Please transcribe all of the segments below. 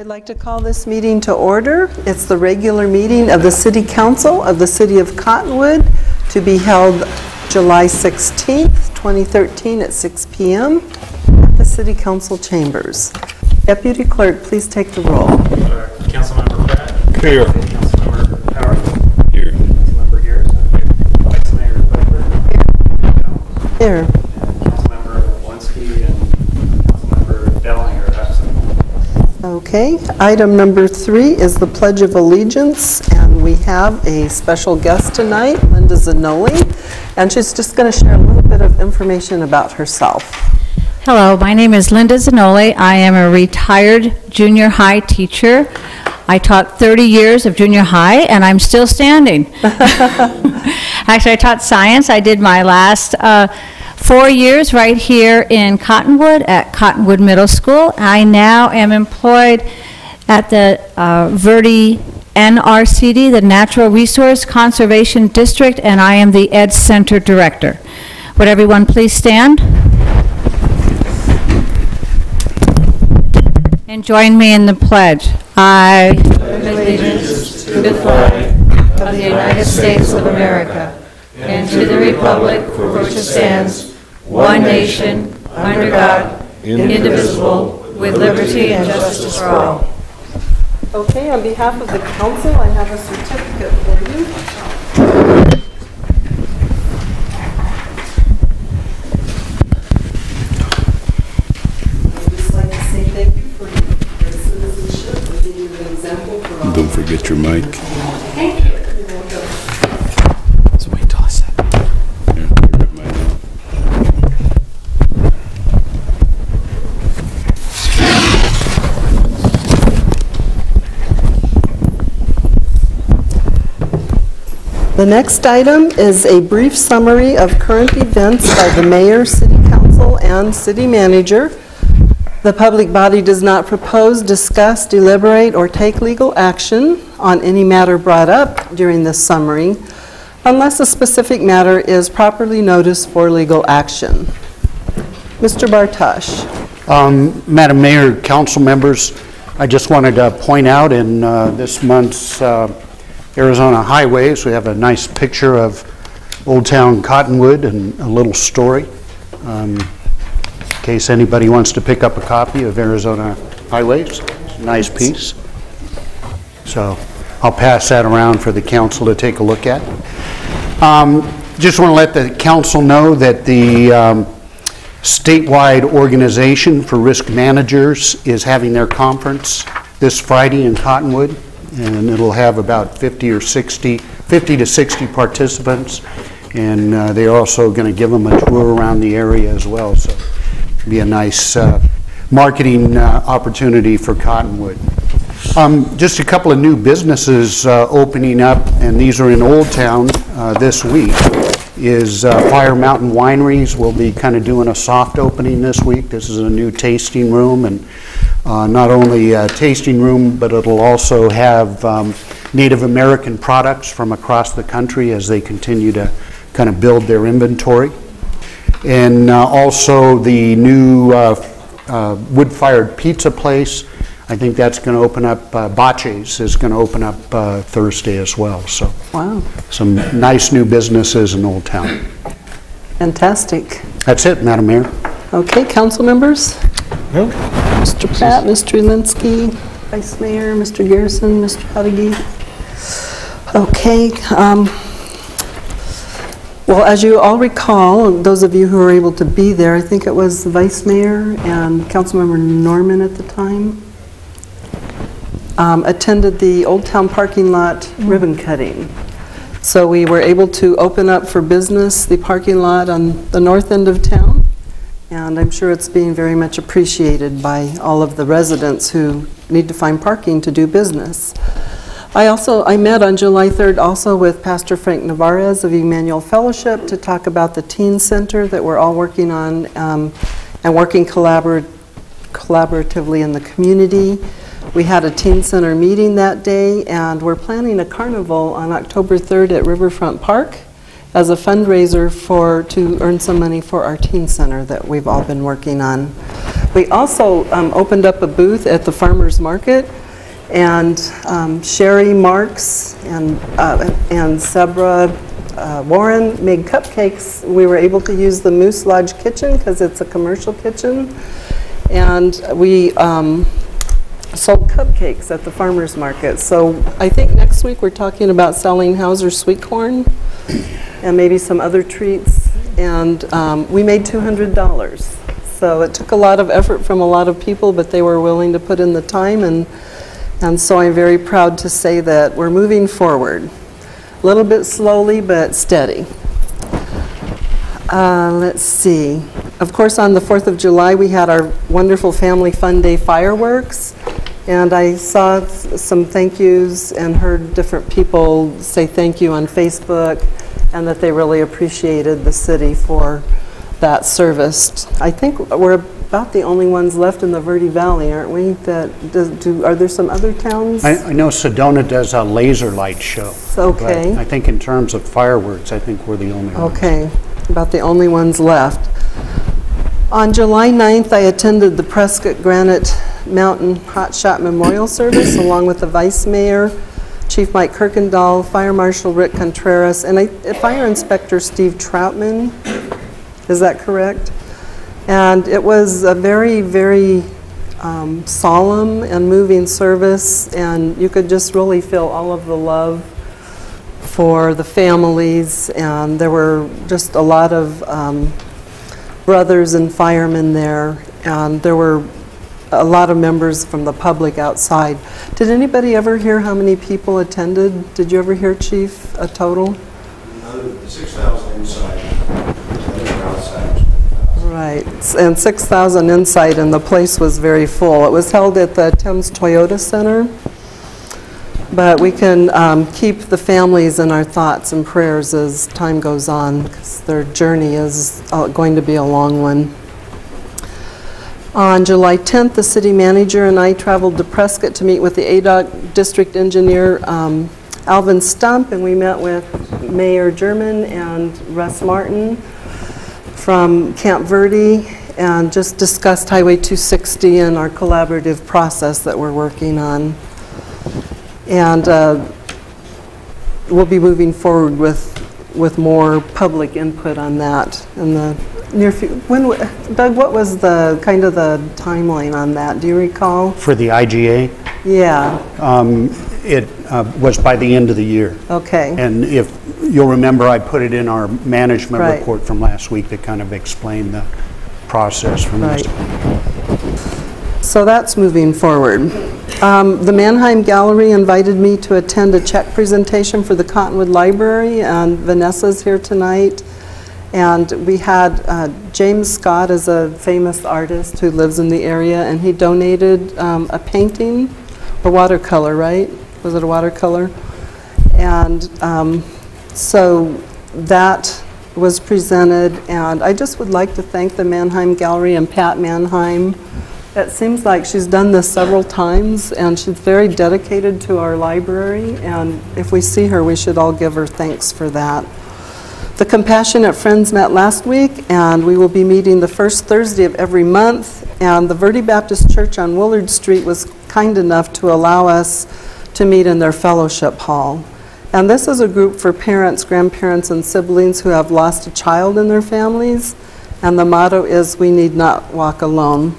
I'd like to call this meeting to order. It's the regular meeting of the City Council of the City of Cottonwood to be held July 16th, 2013 at 6 p.m. at the City Council chambers. Deputy Clerk, please take the roll. Councilmember Pratt. Here. Councilmember Howard. Here. Councilmember Garrison. Vice Mayor Piper. Here. And Councilmember Walensky and Councilmember Dowling are absent. Okay, item number 3 is the Pledge of Allegiance, and we have a special guest tonight, Linda Zanoli, and she's just going to share a little bit of information about herself. Hello, my name is Linda Zanoli. I am a retired junior high teacher. I taught 30 years of junior high, and I'm still standing. Actually, I taught science. I did my last 4 years right here in Cottonwood at Cottonwood Middle School. I now am employed at the Verde NRCD, the Natural Resource Conservation District, and I am the Ed Center Director. Would everyone please stand? And join me in the pledge. I pledge allegiance to the flag of the United States of America and to the republic for which it stands, one nation, under God, indivisible, with liberty and justice for all. Okay, on behalf of the council, I have a certificate for you. I'd just like to say thank you for your citizenship and being an example for all. Don't forget your mic. Thank you. You're welcome. So wait till I said. Here, grab mine now. The next item is a brief summary of current events by the mayor, city council, and city manager. The public body does not propose, discuss, deliberate, or take legal action on any matter brought up during this summary unless a specific matter is properly noticed for legal action. Mr. Bartosh. Madam Mayor, council members, I just wanted to point out in this month's Arizona Highways, we have a nice picture of Old Town Cottonwood and a little story. In case anybody wants to pick up a copy of Arizona Highways, it's a nice piece. So I'll pass that around for the council to take a look at. Just want to let the council know that the statewide organization for risk managers is having their conference this Friday in Cottonwood, and it'll have about 50 to 60 participants, and they're also going to give them a tour around the area as well, so it'll be a nice marketing opportunity for Cottonwood. Just a couple of new businesses opening up, and these are in Old Town this week, is Fire Mountain Wineries will be kind of doing a soft opening this week. This is a new tasting room, and not only a tasting room, but it'll also have Native American products from across the country as they continue to kind of build their inventory. And also the new wood-fired pizza place, I think that's going to open up, Bache's is going to open up Thursday as well. So Wow. Some nice new businesses in Old Town. Fantastic. That's it, Madam Mayor. Okay, council members? Mr. Pratt, Mr. Walensky, Vice Mayor, Mr. Garrison, Mr. Huddy. Okay. Well, as you all recall, those of you who were able to be there, I think it was the Vice Mayor and Councilmember Norman at the time, attended the Old Town parking lot ribbon cutting. So we were able to open up for business the parking lot on the north end of town, and I'm sure it's being very much appreciated by all of the residents who need to find parking to do business. I met on July 3rd also with Pastor Frank Navarez of Emmanuel Fellowship to talk about the teen center that we're all working on and working collaboratively in the community. We had a teen center meeting that day, and we're planning a carnival on October 3rd at Riverfront Park as a fundraiser to earn some money for our teen center that we've all been working on. We also opened up a booth at the farmers market, and Sherry Marks and Sebra Warren made cupcakes. We were able to use the Moose Lodge kitchen because it's a commercial kitchen, and we sold cupcakes at the farmers market. So I think next week we're talking about selling Hauser sweet corn and maybe some other treats, and we made $200. So it took a lot of effort from a lot of people, but they were willing to put in the time, and so I'm very proud to say that we're moving forward. A little bit slowly, but steady. Let's see. Of course, on the 4th of July, we had our wonderful Family Fun Day fireworks, and I saw some thank yous and heard different people say thank you on Facebook, and that they really appreciated the city for that service. I think we're about the only ones left in the Verde Valley, aren't we? Are there some other towns? I know Sedona does a laser light show. Okay. But I think in terms of fireworks, I think we're the only ones. Okay, about the only ones left. On July 9th, I attended the Prescott Granite Mountain Hot Shot Memorial Service along with the Vice Mayor, Chief Mike Kirkendall, Fire Marshal Rick Contreras, and Fire Inspector Steve Troutman. Is that correct? And it was a very, very solemn and moving service, and you could just really feel all of the love for the families, and there were just a lot of brothers and firemen there, and there were a lot of members from the public outside. Did anybody ever hear how many people attended? Did you ever hear, Chief, a total? 6,000 inside. Right, and 6,000 inside, and the place was very full. It was held at the Thames Toyota Center, but we can keep the families in our thoughts and prayers as time goes on, because their journey is going to be a long one. On July 10th, the city manager and I traveled to Prescott to meet with the ADOC district engineer, Alvin Stump, and we met with Mayor German and Russ Martin from Camp Verde, and just discussed Highway 260 and our collaborative process that we're working on. And we'll be moving forward with more public input on that in the near future. Doug, what was the kind of the timeline on that? Do you recall? For the IGA? Yeah. It was by the end of the year. Okay. And if you'll remember, I put it in our management Right. report from last week that kind of explained the process from Right. this. So that's moving forward. The Mannheim Gallery invited me to attend a check presentation for the Cottonwood Library, and Vanessa's here tonight. And we had James Scott is a famous artist who lives in the area, and he donated a painting, a watercolor, right? Was it a watercolor? And so that was presented, and I just would like to thank the Mannheim Gallery and Pat Mannheim. It seems like she's done this several times, and she's very dedicated to our library, and if we see her, we should all give her thanks for that. The Compassionate Friends met last week, and we will be meeting the first Thursday of every month, and the Verde Baptist Church on Willard Street was kind enough to allow us to meet in their fellowship hall. And this is a group for parents, grandparents, and siblings who have lost a child in their families, and the motto is, "We need not walk alone."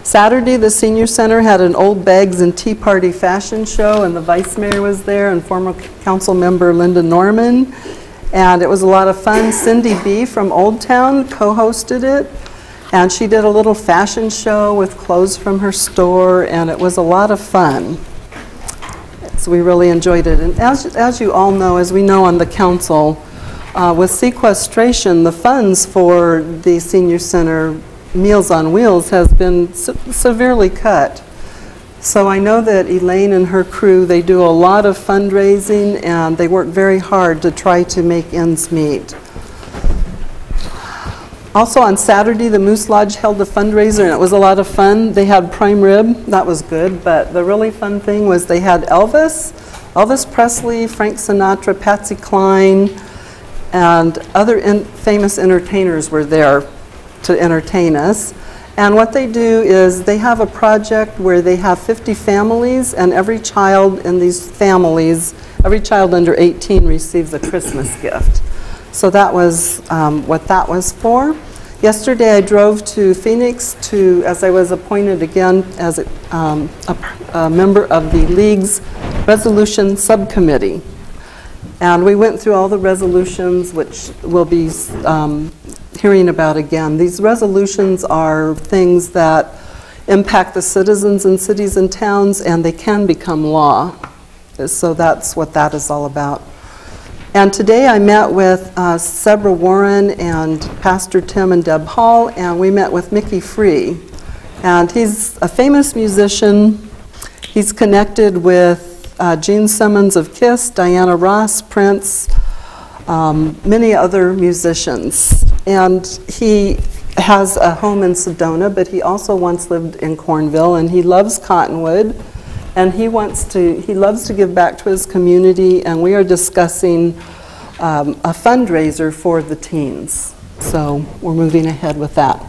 Saturday, the Senior Center had an Old Bags and Tea Party fashion show, and the Vice Mayor was there, and former council member Linda Norman, and it was a lot of fun. Cindy B. from Old Town co-hosted it, and she did a little fashion show with clothes from her store, and it was a lot of fun. So we really enjoyed it. And as you all know, as we know on the council, with sequestration, the funds for the Senior Center Meals on Wheels has been severely cut. So I know that Elaine and her crew, they do a lot of fundraising, and they work very hard to try to make ends meet. Also on Saturday, the Moose Lodge held a fundraiser, and it was a lot of fun. They had prime rib, that was good, but the really fun thing was they had Elvis Presley, Frank Sinatra, Patsy Cline, and other famous entertainers were there to entertain us. And what they do is they have a project where they have 50 families, and every child in these families, every child under 18 receives a Christmas gift. So that was what that was for. Yesterday I drove to Phoenix as I was appointed again as a member of the League's Resolution Subcommittee. And we went through all the resolutions, which we'll be hearing about again. These resolutions are things that impact the citizens in cities and towns, and they can become law. So that's what that is all about. And today I met with Sebra Warren and Pastor Tim and Deb Hall, and we met with Mickey Free. And he's a famous musician. He's connected with Gene Simmons of KISS, Diana Ross, Prince, many other musicians. And he has a home in Sedona, but he also once lived in Cornville, and he loves Cottonwood. And he loves to give back to his community, and we are discussing a fundraiser for the teens. So we're moving ahead with that.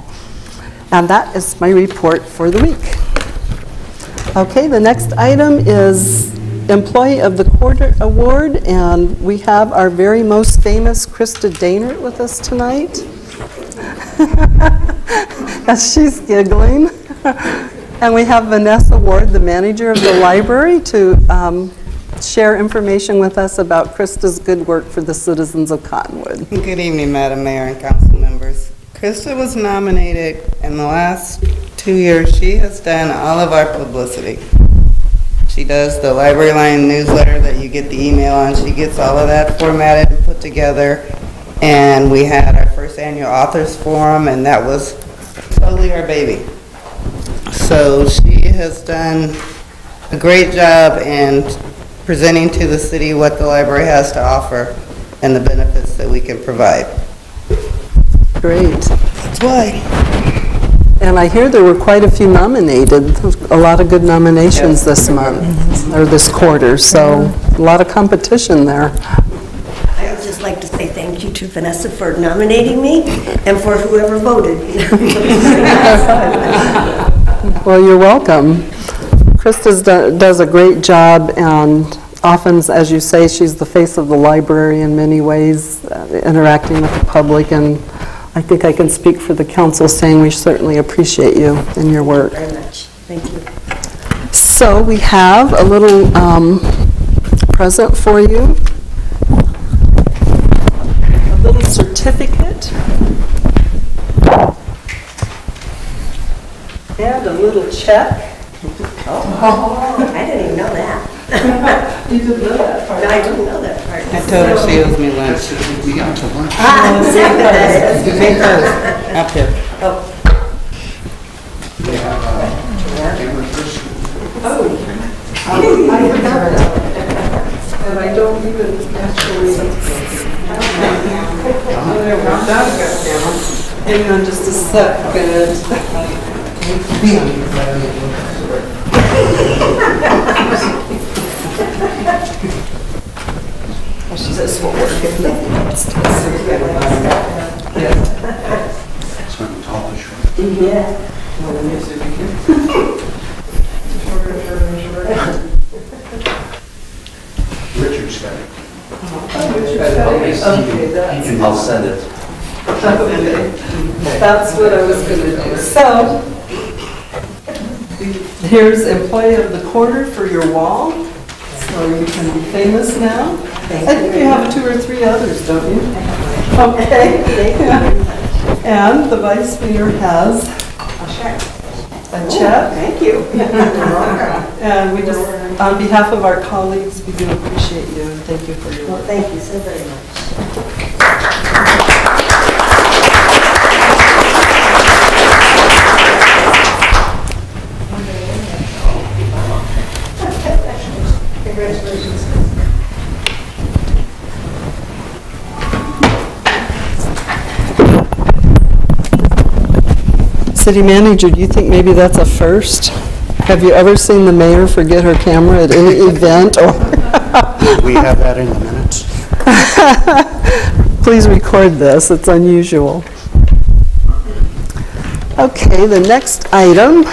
And that is my report for the week. Okay, the next item is Employee of the Quarter Award, and we have our very most famous Krista Daynert with us tonight. As she's giggling. And we have Vanessa Ward, the manager of the library, to share information with us about Krista's good work for the citizens of Cottonwood. Good evening, Madam Mayor and council members. Krista was nominated in the last 2 years. She has done all of our publicity. She does the Library Line newsletter that you get the email on. She gets all of that formatted and put together. And we had our first annual authors forum, and that was totally our baby. So she has done a great job in presenting to the city what the library has to offer and the benefits that we can provide. Great. That's why. And I hear there were quite a few nominated, a lot of good nominations this month, or this quarter, so a lot of competition there. I would just like to say thank you to Vanessa for nominating me and for whoever voted. Well, you're welcome. Krista does a great job, and often, as you say, she's the face of the library in many ways, interacting with the public, and I think I can speak for the council saying we certainly appreciate you and your work. Very much. Thank you. So we have a little present for you. A little certificate. And a little check. Oh, I didn't even know that. You didn't know that part. No, I didn't know that part. I told her she owes me lunch. We got to lunch. Make those up here. I forgot that. And I don't even actually. Hang on just a second. This will work if nothing else does. Yeah. Richard's got it. Okay, I'll send it. okay. That's what I was going to do. So, here's Employee of the Quarter for your wall. So you can be famous now. I think you have 2 or 3 others, don't you? Okay. And the Vice Mayor has a check. Thank you. And we just, on behalf of our colleagues, we do appreciate you and thank you for your Well, work. thank you so very much. Congratulations. City Manager, do you think maybe that's a first? Have you ever seen the mayor forget her camera at any event? Or We have that in the minutes. please record this, it's unusual. Okay, the next item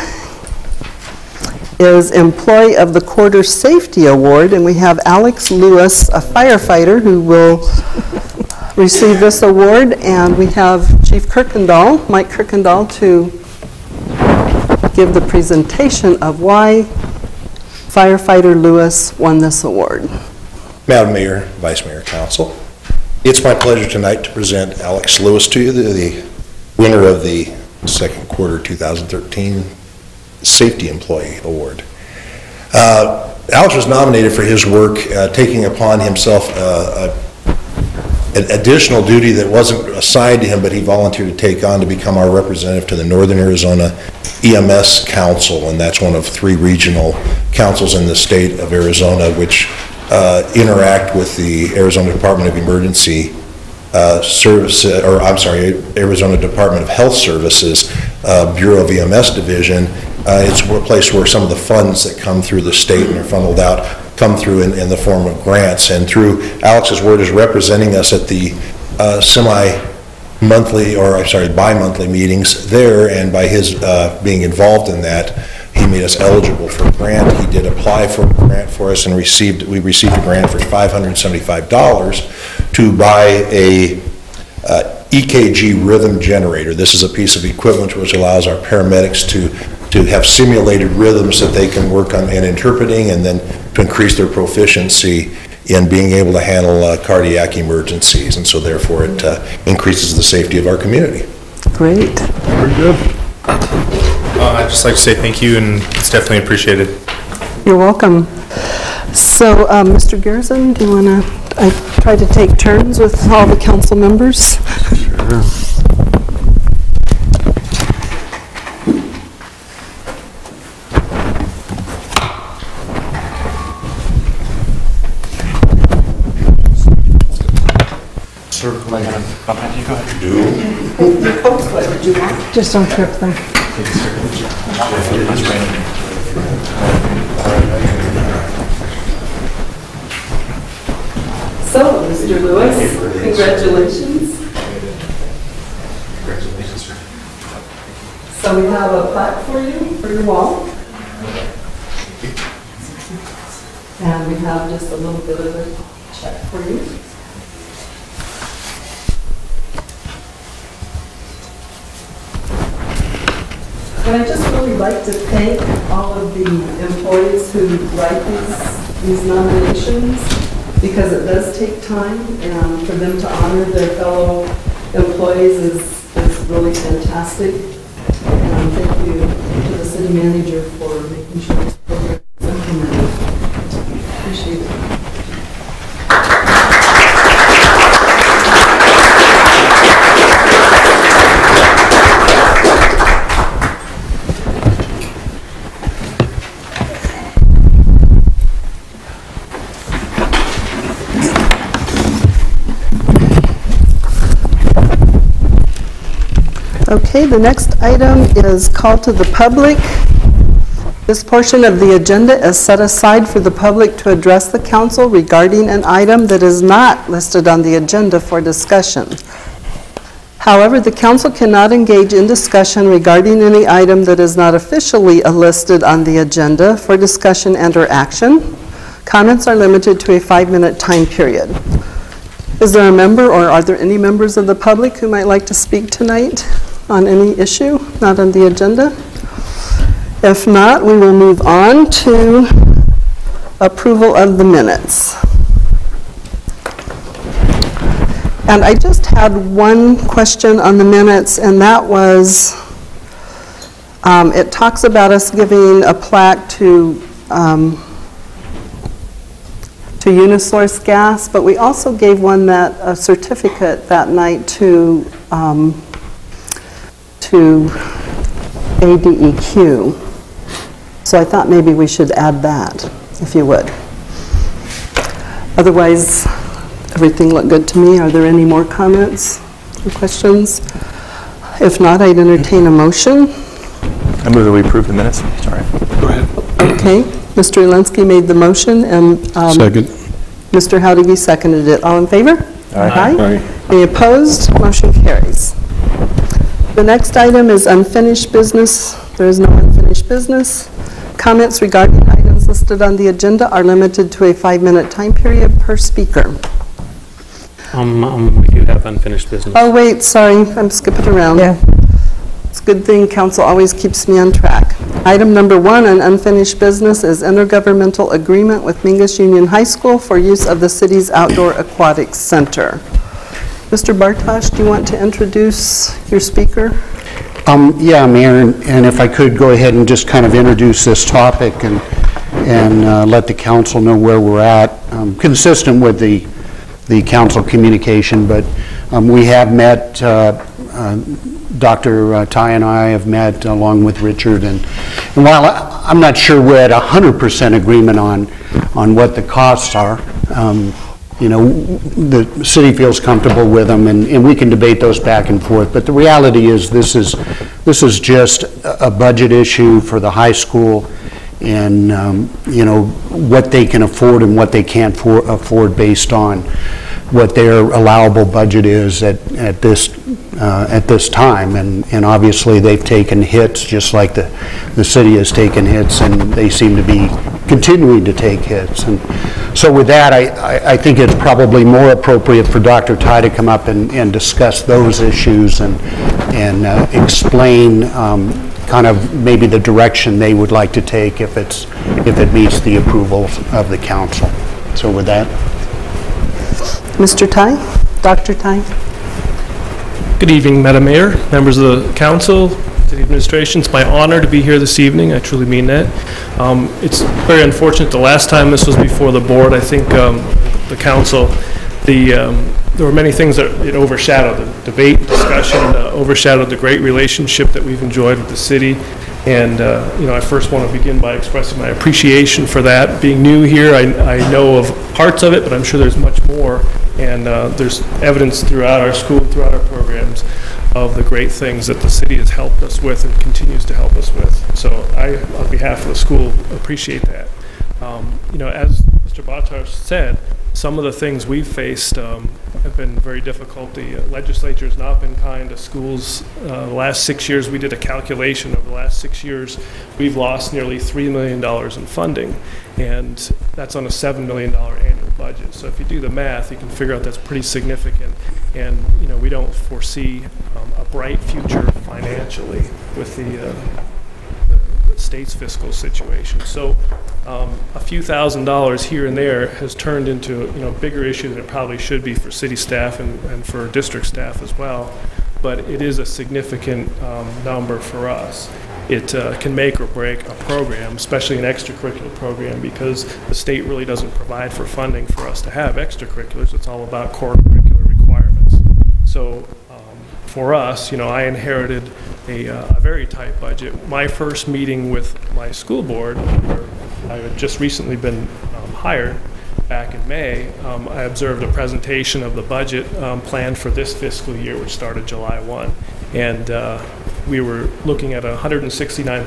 is Employee of the Quarter Safety Award, and we have Alex Lewis, a firefighter, who will receive this award, and we have Chief Kirkendall, Mike Kirkendall, to give the presentation of why firefighter Lewis won this award. Madam Mayor, Vice Mayor, Council, it's my pleasure tonight to present Alex Lewis to you, the winner of the second quarter 2013 Safety Employee Award. Alex was nominated for his work taking upon himself an additional duty that wasn't assigned to him, but he volunteered to take on to become our representative to the Northern Arizona EMS Council, and that's one of 3 regional councils in the state of Arizona which interact with the Arizona Department of Emergency Services, or I'm sorry, Arizona Department of Health Services Bureau of EMS Division. It's a place where some of the funds that come through the state and are funneled out come through in the form of grants. And through Alex's word is representing us at the semi-monthly, or I'm sorry, bi-monthly meetings there, and by his being involved in that, he made us eligible for a grant. He did apply for a grant for us, and we received a grant for $575 to buy a EKG rhythm generator. This is a piece of equipment which allows our paramedics to have simulated rhythms that they can work on in interpreting, and then to increase their proficiency in being able to handle cardiac emergencies, and so therefore it increases the safety of our community. Great. Very good. I'd just like to say thank you, and it's definitely appreciated. You're welcome. So, Mr. Garrison, do you want to try to take turns with all the council members? Sure. Just don't trip them. So, Mr. Lewis, congratulations. Congratulations, sir. So we have a plaque for you for your wall. And we have just a little bit of a check for you. And I'd just really like to thank all of the employees who write these nominations, because it does take time, and for them to honor their fellow employees is really fantastic. And thank you to the city manager for making sure this program is implemented. Appreciate it. Okay, the next item is call to the public. This portion of the agenda is set aside for the public to address the council regarding an item that is not listed on the agenda for discussion. However, the council cannot engage in discussion regarding any item that is not officially listed on the agenda for discussion and/or action. Comments are limited to a 5-minute time period. Is there a member, or are there any members of the public who might like to speak tonight on any issue not on the agenda? If not, we will move on to approval of the minutes. And I just had one question on the minutes, and that was, it talks about us giving a plaque to Unisource Gas, but we also gave a certificate that night to ADEQ. So I thought maybe we should add that, if you would. Otherwise, everything looked good to me. Are there any more comments or questions? If not, I'd entertain a motion. I move that we approve the minutes. Sorry. Go ahead. Okay. Mr. Alinsky made the motion, and Second. Mr. Howdiggy seconded it. All in favor? Aye. Any opposed? Motion carries. The next item is unfinished business. There is no unfinished business. Comments regarding items listed on the agenda are limited to a 5-minute time period per speaker. We do have unfinished business. Oh, wait, sorry, I'm skipping around. Yeah. It's a good thing council always keeps me on track. Item number 1 on unfinished business is intergovernmental agreement with Mingus Union High School for use of the city's outdoor aquatics center. Mr. Bartosh, do you want to introduce your speaker? Yeah, Mayor, and if I could go ahead and just kind of introduce this topic and let the council know where we're at, consistent with the council communication, but we have met, Dr. Ty and I have met along with Richard, and while I'm not sure we're at 100% agreement on what the costs are, you know, the city feels comfortable with them, and we can debate those back and forth. But the reality is this is just a budget issue for the high school, and you know, what they can afford and what they can't afford based on what their allowable budget is at this time, and obviously they've taken hits just like the city has taken hits, and they seem to be continuing to take hits. And so with that, I think it's probably more appropriate for Dr. Ty to come up and discuss those issues and explain kind of maybe the direction they would like to take if it meets the approval of the council. So with that. Mr. Ty? Dr. Ty? Good evening, Madam Mayor, members of the council, city administration. It's my honor to be here this evening. I truly mean that. It's very unfortunate the last time this was before the board, I think the council, there were many things that it overshadowed. The debate, discussion, overshadowed the great relationship that we've enjoyed with the city. And you know, I first want to begin by expressing my appreciation for that. Being new here, I know of parts of it, but I'm sure there's much more. And there's evidence throughout our school, throughout our programs, of the great things that the city has helped us with and continues to help us with. So I, on behalf of the school, appreciate that. You know, as Mr. Bartosh said, some of the things we've faced have been very difficult. The legislature has not been kind to schools. The last 6 years, we did a calculation of the last 6 years, we've lost nearly $3 million in funding, and that's on a $7 million annual budget. So if you do the math, you can figure out that's pretty significant. And you know, we don't foresee a bright future financially with the state's fiscal situation. So a few $1,000s here and there has turned into a bigger issue than it probably should be for city staff and for district staff as well. But it is a significant number for us. It can make or break a program, especially an extracurricular program, because the state really doesn't provide for funding for us to have extracurriculars. It's all about core curricular requirements. So for us, I inherited a very tight budget. My first meeting with my school board, where I had just recently been hired back in May, I observed a presentation of the budget plan for this fiscal year, which started July 1. And we were looking at a $169,000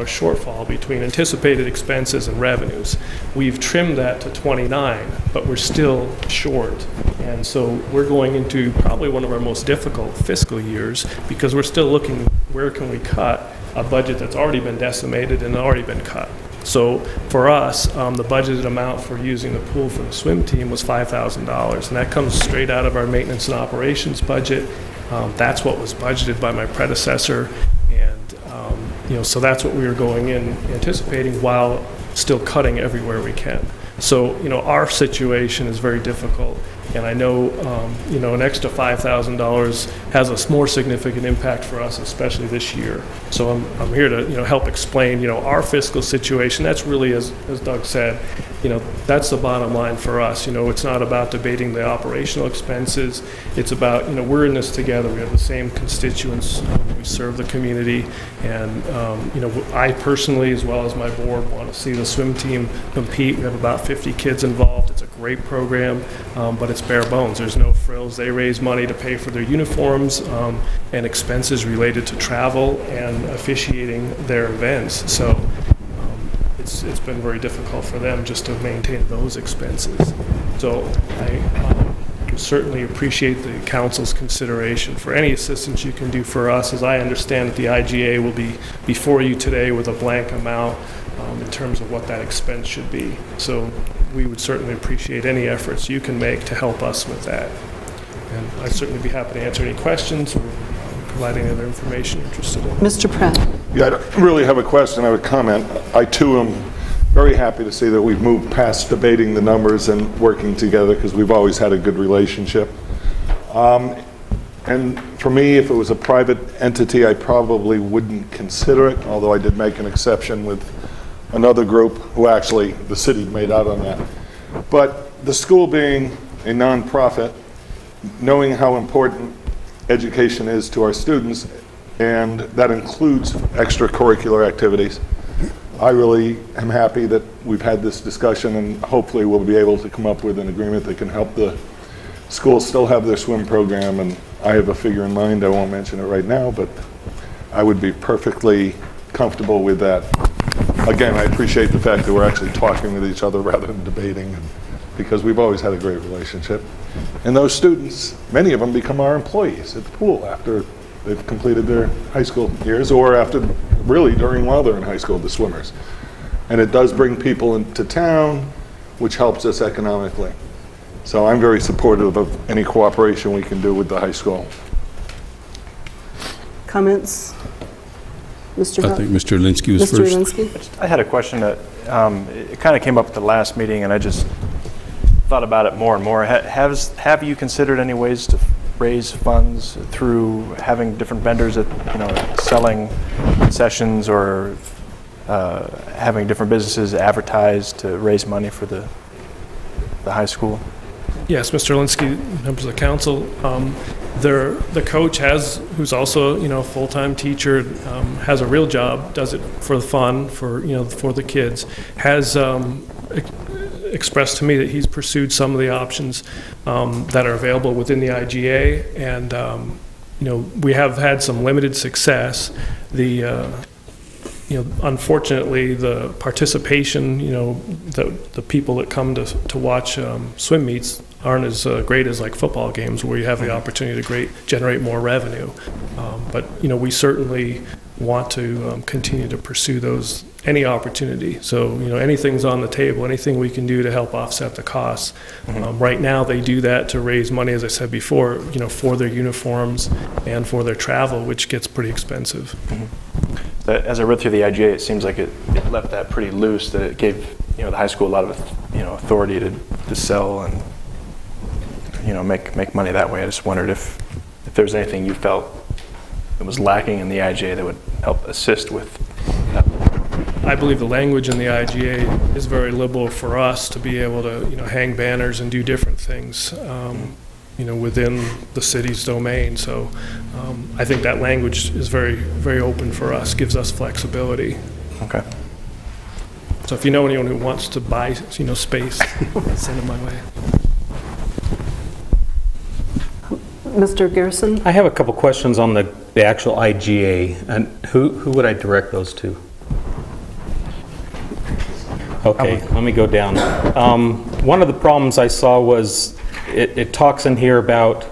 shortfall between anticipated expenses and revenues. We've trimmed that to 29, but we're still short. And so we're going into probably one of our most difficult fiscal years, because we're still looking, where can we cut a budget that's already been decimated and already been cut. So for us, the budgeted amount for using the pool for the swim team was $5,000, and that comes straight out of our maintenance and operations budget. That's what was budgeted by my predecessor, and so that's what we were going in anticipating, while still cutting everywhere we can. So our situation is very difficult, and I know an extra $5,000 has a more significant impact for us, especially this year. So I'm here to help explain our fiscal situation. That's really, as Doug said, that's the bottom line for us. It's not about debating the operational expenses. It's about we're in this together. We have the same constituents. We serve the community, and I personally, as well as my board, want to see the swim team compete. We have about 50 kids involved. It's a great program, but it's bare bones. There's no frills. They raise money to pay for their uniforms and expenses related to travel and officiating their events. So it's been very difficult for them just to maintain those expenses. So I certainly appreciate the council's consideration for any assistance you can do for us. As I understand it, the IGA will be before you today with a blank amount in terms of what that expense should be. So we would certainly appreciate any efforts you can make to help us with that. And I'd certainly be happy to answer any questions or provide any other information you're interested in. Mr. Pratt. Yeah, I don't really have a question, I have a comment. I too am very happy to see that we've moved past debating the numbers and working together, because we've always had a good relationship. And for me, if it was a private entity, I probably wouldn't consider it, although I did make an exception with another group who actually the city made out on that. But the school being a nonprofit, knowing how important education is to our students, and that includes extracurricular activities, I really am happy that we've had this discussion, and hopefully we'll be able to come up with an agreement that can help the schools still have their swim program. And I have a figure in mind, I won't mention it right now, but I would be perfectly comfortable with that. Again, I appreciate the fact that we're actually talking with each other rather than debating, because we've always had a great relationship. And those students, many of them become our employees at the pool after they've completed their high school years, or after, really while they're in high school, the swimmers. And it does bring people into town, which helps us economically. So I'm very supportive of any cooperation we can do with the high school. Comments? Mr. I think Mr. Alinsky was Mr. first. Alinsky? I had a question that it kind of came up at the last meeting, and I just thought about it more and more. Have you considered any ways to raise funds through having different vendors at, selling concessions, or having different businesses advertise to raise money for the high school? Yes, Mr. Alinsky, members of the council. The coach who's also a full-time teacher, has a real job, does it for fun, for the kids, has expressed to me that he's pursued some of the options that are available within the IGA, and we have had some limited success. Unfortunately, the participation, the people that come to watch swim meets aren't as great as like football games, where you have the opportunity to generate more revenue. But we certainly want to continue to pursue any opportunity. So anything's on the table, anything we can do to help offset the costs. Right now they do that to raise money, as I said before, for their uniforms and for their travel, which gets pretty expensive. As I read through the IGA, it seems like it left that pretty loose, that it gave the high school a lot of authority to sell and make money that way. I just wondered if there's anything you felt that was lacking in the IGA that would help assist with that. I believe the language in the IGA is very liberal for us to be able to hang banners and do different things within the city's domain. So I think that language is very, very open for us, gives us flexibility. Okay. So if you know anyone who wants to buy space, send them my way. Mr. Garrison? I have a couple questions on the actual IGA, and who would I direct those to? Okay, let me go down. One of the problems I saw was it talks in here about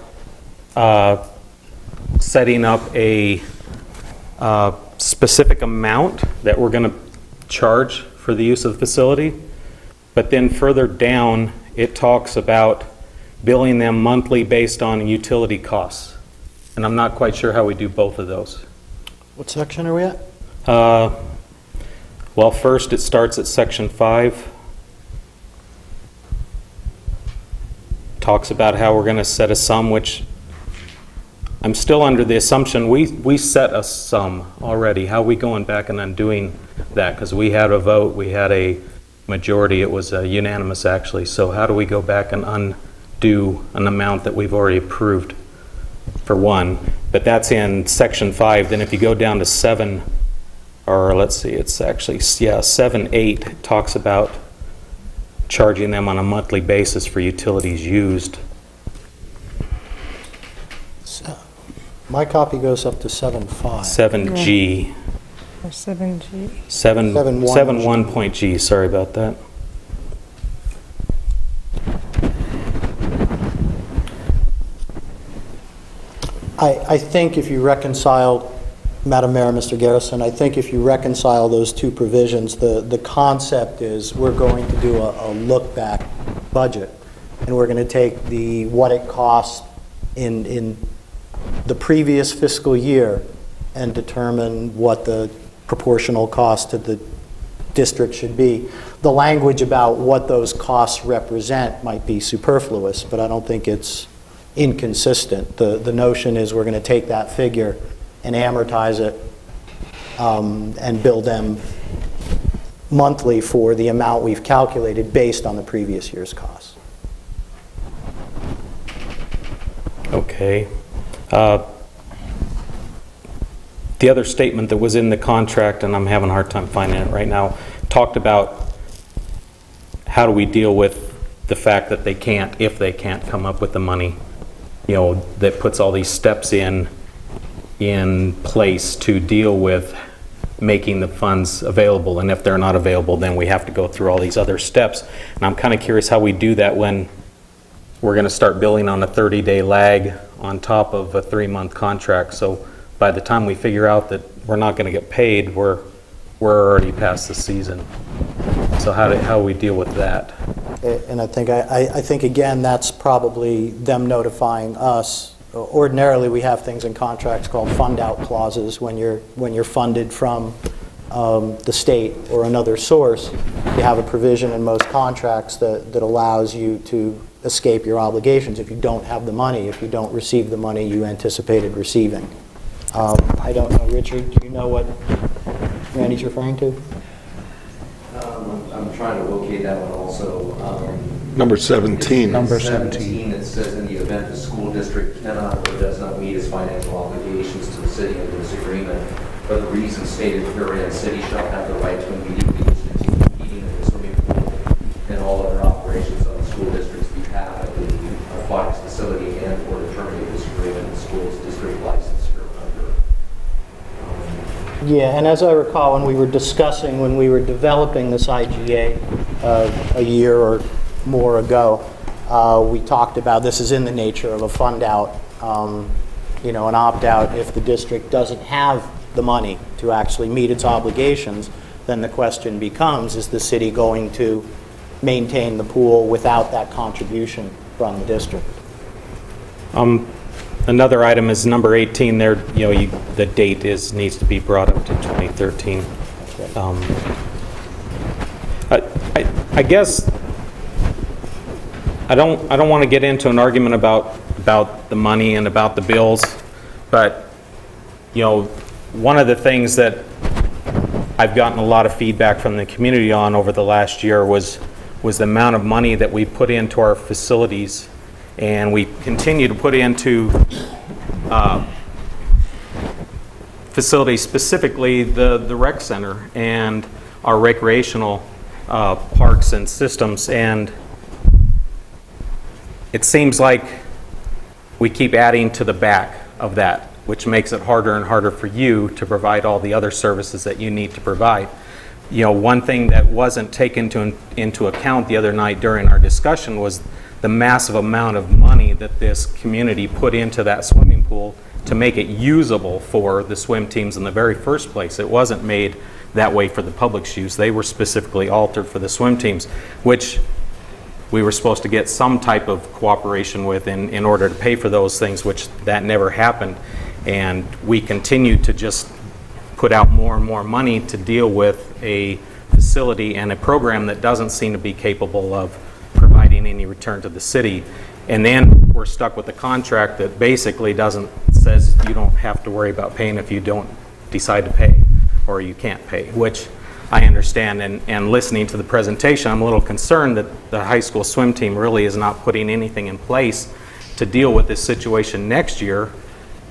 setting up a specific amount that we're going to charge for the use of the facility, but then further down it talks about billing them monthly based on utility costs, and I'm not quite sure how we do both of those. What section are we at? Well, first it starts at section 5. Talks about how we're going to set a sum, which I'm still under the assumption we set a sum already. How are we going back and undoing that? Because we had a vote, we had a majority, it was unanimous actually. So how do we go back and undo an amount that we've already approved, for one? But that's in section 5. Then if you go down to 7, or let's see, it's actually, 7-8, it talks about charging them on a monthly basis for utilities used. So, my copy goes up to 7.5. 7G. Or 7G. 7.1.G, sorry about that. I think if you reconcile, Madam Mayor, Mr. Garrison, I think if you reconcile those two provisions, the concept is we're going to do a look-back budget, and we're going to take what it costs in the previous fiscal year and determine what the proportional cost to the district should be. The language about what those costs represent might be superfluous, but I don't think it's inconsistent. The notion is we're going to take that figure and amortize it and bill them monthly for the amount we've calculated based on the previous year's costs. Okay. The other statement that was in the contract, and I'm having a hard time finding it right now, talked about how do we deal with the fact that they can't, if they can't come up with the money, you know, that puts all these steps in place to deal with making the funds available, and if they're not available, then we have to go through all these other steps. And I'm kind of curious how we do that when we're going to start billing on a 30-day lag on top of a 3-month contract. So by the time we figure out that we're not going to get paid, we're already past the season. So how do we deal with that? And I think again, that's probably them notifying us. Ordinarily, we have things in contracts called fund-out clauses. When you're funded from the state or another source, you have a provision in most contracts that allows you to escape your obligations if you don't have the money, if you don't receive the money you anticipated receiving. I don't know, Richard, do you know what Randy's referring to? I'm trying to locate that one also. Number 17. Number 17. It says in the event the school district cannot or does not meet its financial obligations to the city under this agreement, for the reasons stated herein, city shall have the right to immediately discontinue heating of the swimming pool and all other operations on the school district's behalf at the aquatics facility and or to terminate this agreement in the school's district license or under. Yeah, and as I recall, when we were developing this IGA a year or more ago, we talked about this is in the nature of a fund out, you know, an opt out. If the district doesn't have the money to actually meet its obligations, then the question becomes, is the city going to maintain the pool without that contribution from the district? Another item is number 18 there, you know, the date needs to be brought up to 2013. I guess I don't want to get into an argument about the money and about the bills, but you know, one of the things that I've gotten a lot of feedback from the community on over the last year was the amount of money that we put into our facilities, and we continue to put into facilities, specifically the rec center and our recreational parks and systems. And it seems like we keep adding to the back of that, which makes it harder and harder for you to provide all the other services that you need to provide. You know, one thing that wasn't taken into account the other night during our discussion was the massive amount of money that this community put into that swimming pool to make it usable for the swim teams in the very first place. It wasn't made that way for the public's use. They were specifically altered for the swim teams, which we were supposed to get some type of cooperation with in order to pay for those things, which that never happened. And we continued to just put out more and more money to deal with a facility and a program that doesn't seem to be capable of providing any return to the city. And then we're stuck with a contract that basically says you don't have to worry about paying if you don't decide to pay or you can't pay, which I understand. And listening to the presentation, I'm a little concerned that the high school swim team really is not putting anything in place to deal with this situation next year,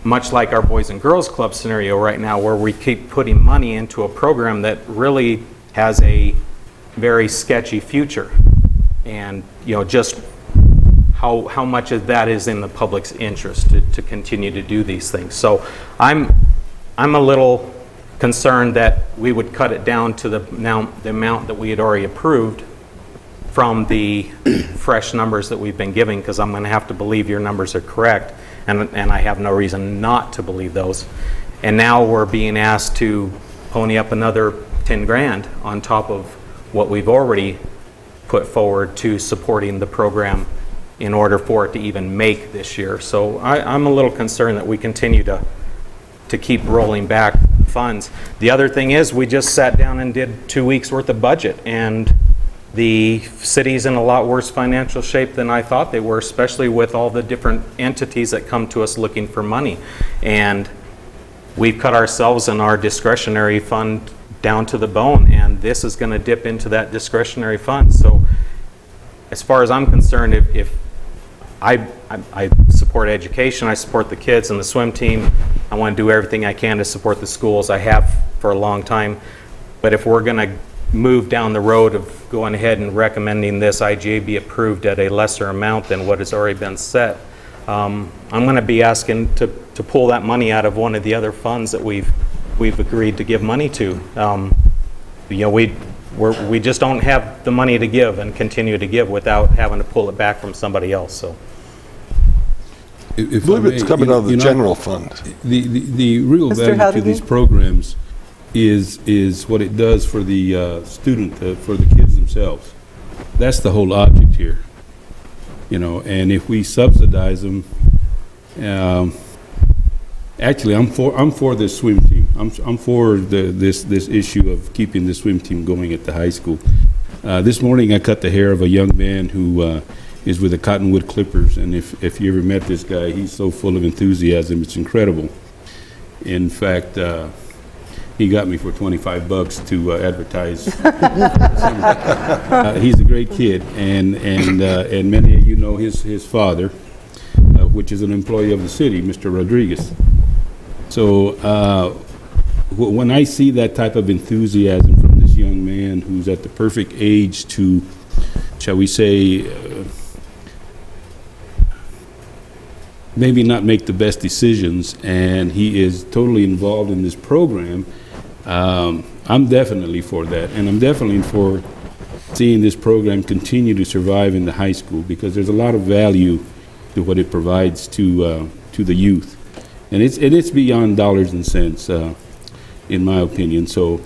much like our Boys and Girls Club scenario right now, where we keep putting money into a program that really has a very sketchy future. And you know, just how much of that is in the public's interest to continue to do these things. So I'm a little concerned that we would cut it down to the amount that we had already approved from the fresh numbers that we've been giving, because I'm going to have to believe your numbers are correct. and I have no reason not to believe those. And now we're being asked to pony up another 10 grand on top of what we've already put forward to supporting the program in order for it to even make this year. So I'm a little concerned that we continue to keep rolling back funds. The other thing is, we just sat down and did 2 weeks worth of budget, and the city's in a lot worse financial shape than I thought they were, especially with all the different entities that come to us looking for money. And we've cut ourselves and our discretionary fund down to the bone, and this is going to dip into that discretionary fund. So as far as I'm concerned, if I support education, I support the kids and the swim team, I want to do everything I can to support the schools. I have for a long time. But if we're going to move down the road of going ahead and recommending this IGA be approved at a lesser amount than what has already been set, I'm going to be asking to pull that money out of one of the other funds that we've agreed to give money to. You know, we just don't have the money to give and continue to give without having to pull it back from somebody else. So, I believe it's coming out of the general fund. The real value to these programs is what it does for the student, for the kids themselves. That's the whole object here, you know. And if we subsidize them, actually, I'm for this swim team. I'm for this issue of keeping the swim team going at the high school. This morning, I cut the hair of a young man who is with the Cottonwood Clippers, and if you ever met this guy, he's so full of enthusiasm. It's incredible. In fact, he got me for $25 to advertise. He's a great kid, and many of you know his father, which is an employee of the city, Mr. Rodriguez. So when I see that type of enthusiasm from this young man who's at the perfect age to, shall we say, maybe not make the best decisions, and he is totally involved in this program, I'm definitely for that. And I'm definitely for seeing this program continue to survive in the high school, because there's a lot of value to what it provides to the youth. And it's beyond dollars and cents, in my opinion. So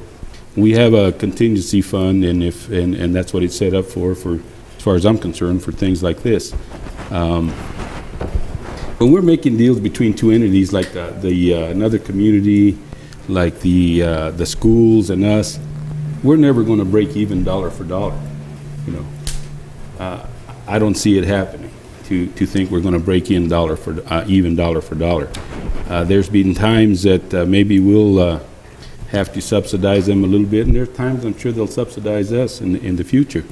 we have a contingency fund, and and that's what it's set up for, as far as I'm concerned, for things like this. When we're making deals between two entities like another community, like the schools and us, we're never going to break even dollar for dollar. You know, I don't see it happening. To think we're going to break in even dollar for dollar. There's been times that maybe we'll have to subsidize them a little bit, and there's times I'm sure they'll subsidize us in the future.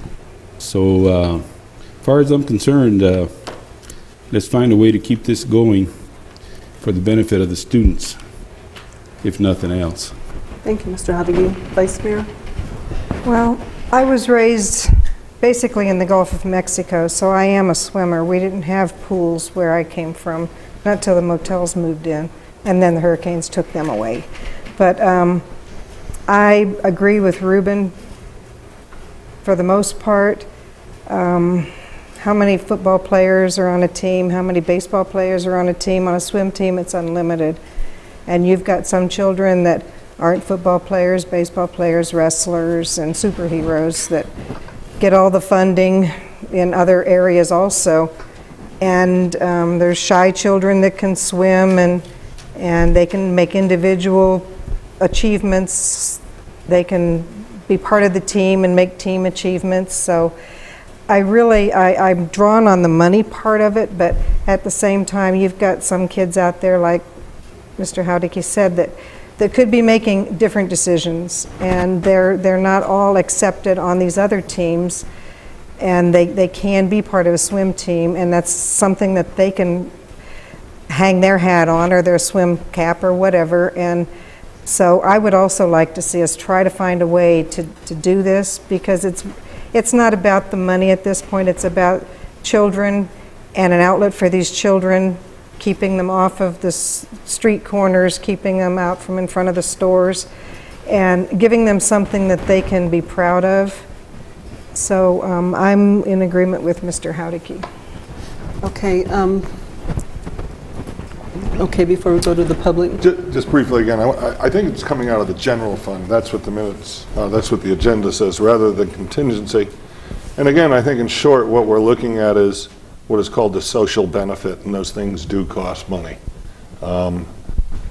So as far as I'm concerned, let's find a way to keep this going for the benefit of the students, if nothing else. Thank you, Mr. Hadigi. Vice Mayor? Well, I was raised basically in the Gulf of Mexico, so I am a swimmer. We didn't have pools where I came from, not till the motels moved in, and then the hurricanes took them away. But I agree with Ruben for the most part. How many football players are on a team? How many baseball players are on a team? On a swim team, it's unlimited. And you've got some children that aren't football players, baseball players, wrestlers, and superheroes that get all the funding in other areas also. And there's shy children that can swim, and they can make individual achievements. They can be part of the team and make team achievements. So I'm drawn on the money part of it, but at the same time, you've got some kids out there, like Mr. Howdicky said, that could be making different decisions, and they're not all accepted on these other teams, and they can be part of a swim team, and that's something that they can hang their hat on, or their swim cap or whatever. And so I would also like to see us try to find a way to do this, because it's not about the money at this point. It's about children and an outlet for these children, keeping them off of the street corners, keeping them out from in front of the stores, and giving them something that they can be proud of. So I'm in agreement with Mr. Howdicky. Okay. okay before we go to the public? Just briefly again, I think it's coming out of the general fund. That's what the minutes, that's what the agenda says, rather than contingency. And again, I think in short, what we're looking at is what is called the social benefit, and those things do cost money.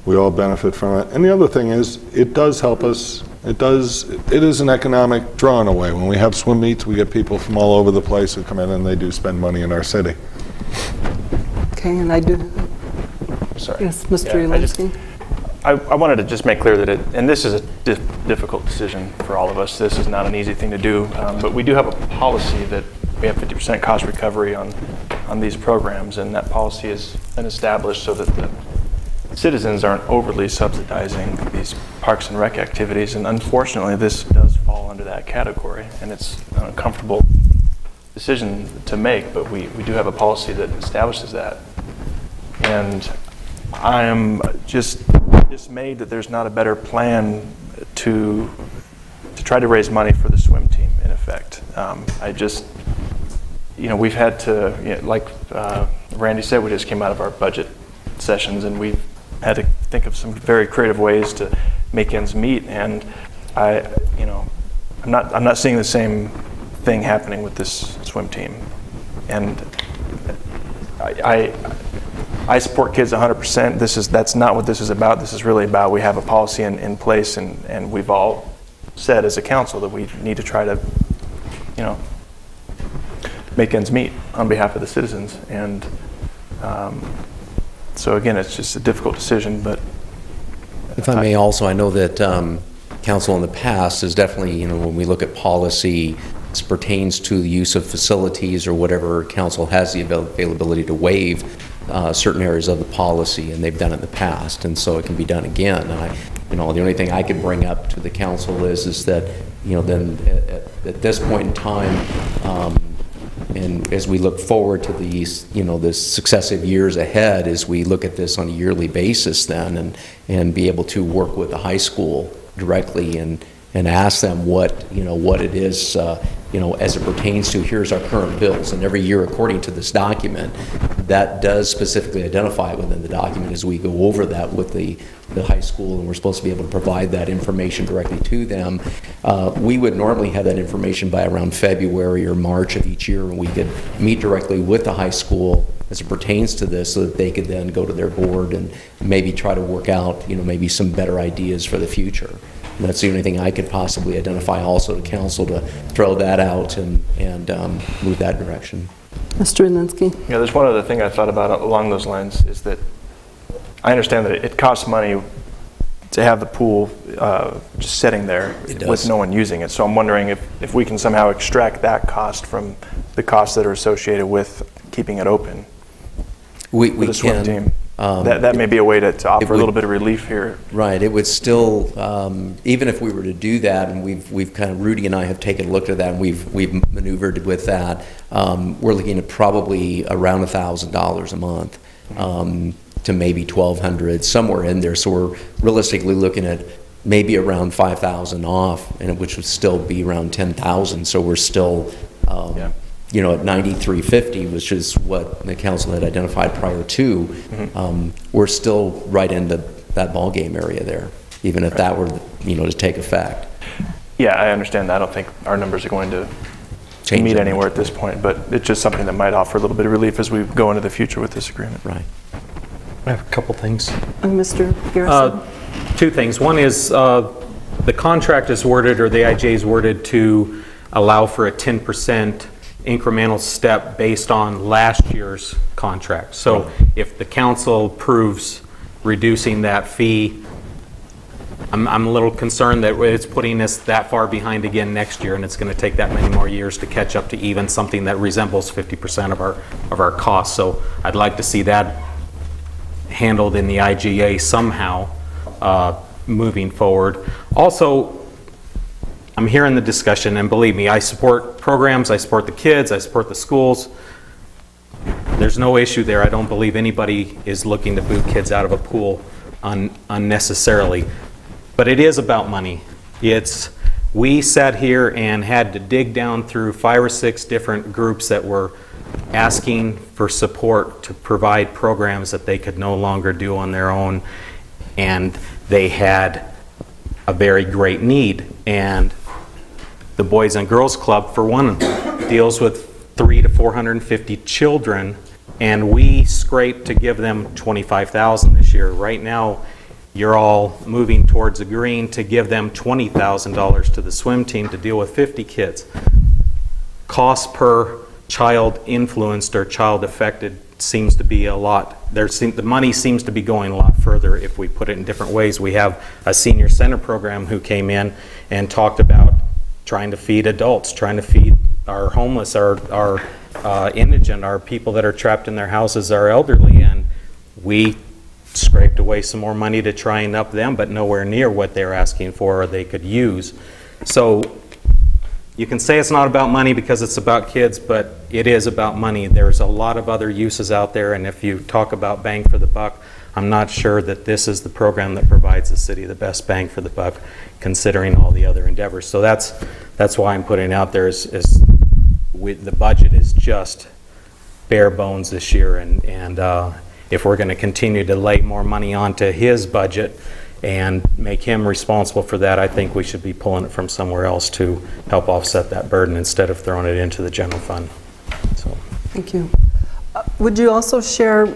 We all benefit from it. And the other thing is, it does help us. It is an economic draw in a way. When we have swim meets, we get people from all over the place who come in and they do spend money in our city. Okay, and I do. Sorry. Yes, Mr. Yeah, Ulinsky. I wanted to just make clear that and this is a difficult decision for all of us. This is not an easy thing to do, but we do have a policy that we have 50% cost recovery on these programs, and that policy has been established so that the citizens aren't overly subsidizing these parks and rec activities, and unfortunately this does fall under that category, and it's an uncomfortable decision to make, but we do have a policy that establishes that. And I am just dismayed that there's not a better plan to try to raise money for the swim team, in effect. I just, we've had to, like Randy said, we just came out of our budget sessions, and we've had to think of some very creative ways to make ends meet, and I'm not seeing the same thing happening with this swim team. And I support kids 100%. That's not what this is about. This is really about, we have a policy in place, and we've all said as a council that we need to try to, make ends meet on behalf of the citizens. And so again, it's just a difficult decision, but. If I may also, I know that council in the past is definitely, when we look at policy as pertains to the use of facilities or whatever, council has the availability to waive certain areas of the policy, and they've done it in the past, and so it can be done again. And the only thing I could bring up to the council is that, then at this point in time, and as we look forward to these, the successive years ahead, as we look at this on a yearly basis then, and be able to work with the high school directly and ask them what it is, as it pertains to, here's our current bills. And every year, according to this document, that does specifically identify within the document as we go over that with the high school, and we're supposed to be able to provide that information directly to them. We would normally have that information by around February or March of each year, and we could meet directly with the high school as it pertains to this, so that they could then go to their board and maybe try to work out, maybe some better ideas for the future. And that's the only thing I could possibly identify also to council, to throw that out and move that direction. Mr. Ulinsky. Yeah, there's one other thing I thought about along those lines, is that I understand that it costs money to have the pool just sitting there with no one using it. So I'm wondering if we can somehow extract that cost from the costs that are associated with keeping it open. We the swim team. That may be a way to offer a little bit of relief here. Right. It would still, even if we were to do that, and we've kind of, Rudy and I have taken a look at that, and we've maneuvered with that. We're looking at probably around $1,000 a month to maybe $1,200, somewhere in there. So we're realistically looking at maybe around $5,000 off, and which would still be around $10,000. So we're still. At $9,350, which is what the council had identified prior to, we're still right into that ball game area there, even if that were, to take effect. Yeah, I understand that. I don't think our numbers are going to meet anywhere at this point, but it's just something that might offer a little bit of relief as we go into the future with this agreement. Right. I have a couple things. Mr. Garrison. Two things. One is the contract is worded, or the IJ is worded to allow for a 10% incremental step based on last year's contract. So if the council approves reducing that fee, I'm a little concerned that it's putting us that far behind again next year, and it's going to take that many more years to catch up to even something that resembles 50% of our costs. So I'd like to see that handled in the IGA somehow moving forward. Also, I'm hearing the discussion, and believe me, I support programs, I support the kids, I support the schools. There's no issue there. I don't believe anybody is looking to boot kids out of a pool unnecessarily. But it is about money. We sat here and had to dig down through 5 or 6 different groups that were asking for support to provide programs that they could no longer do on their own, and they had a very great need. And the Boys and Girls Club, for one, deals with 300 to 450 children, and we scraped to give them $25,000 this year. Right now, you're all moving towards agreeing to give them $20,000 to the swim team to deal with 50 kids. Cost per child influenced or child affected seems to be a lot. The money seems to be going a lot further if we put it in different ways. We have a senior center program who came in and talked about trying to feed adults, trying to feed our homeless, our indigent, our people that are trapped in their houses, our elderly, and we scraped away some more money to try and up them, but nowhere near what they're asking for or they could use. So you can say it's not about money because it's about kids, but it is about money. There's a lot of other uses out there, and if you talk about bang for the buck, I'm not sure that this is the program that provides the city the best bang for the buck, considering all the other endeavors. So that's why I'm putting out there is the budget is just bare bones this year, and if we're going to continue to lay more money onto his budget and make him responsible for that, I think we should be pulling it from somewhere else to help offset that burden instead of throwing it into the general fund. So. Thank you. Would you also share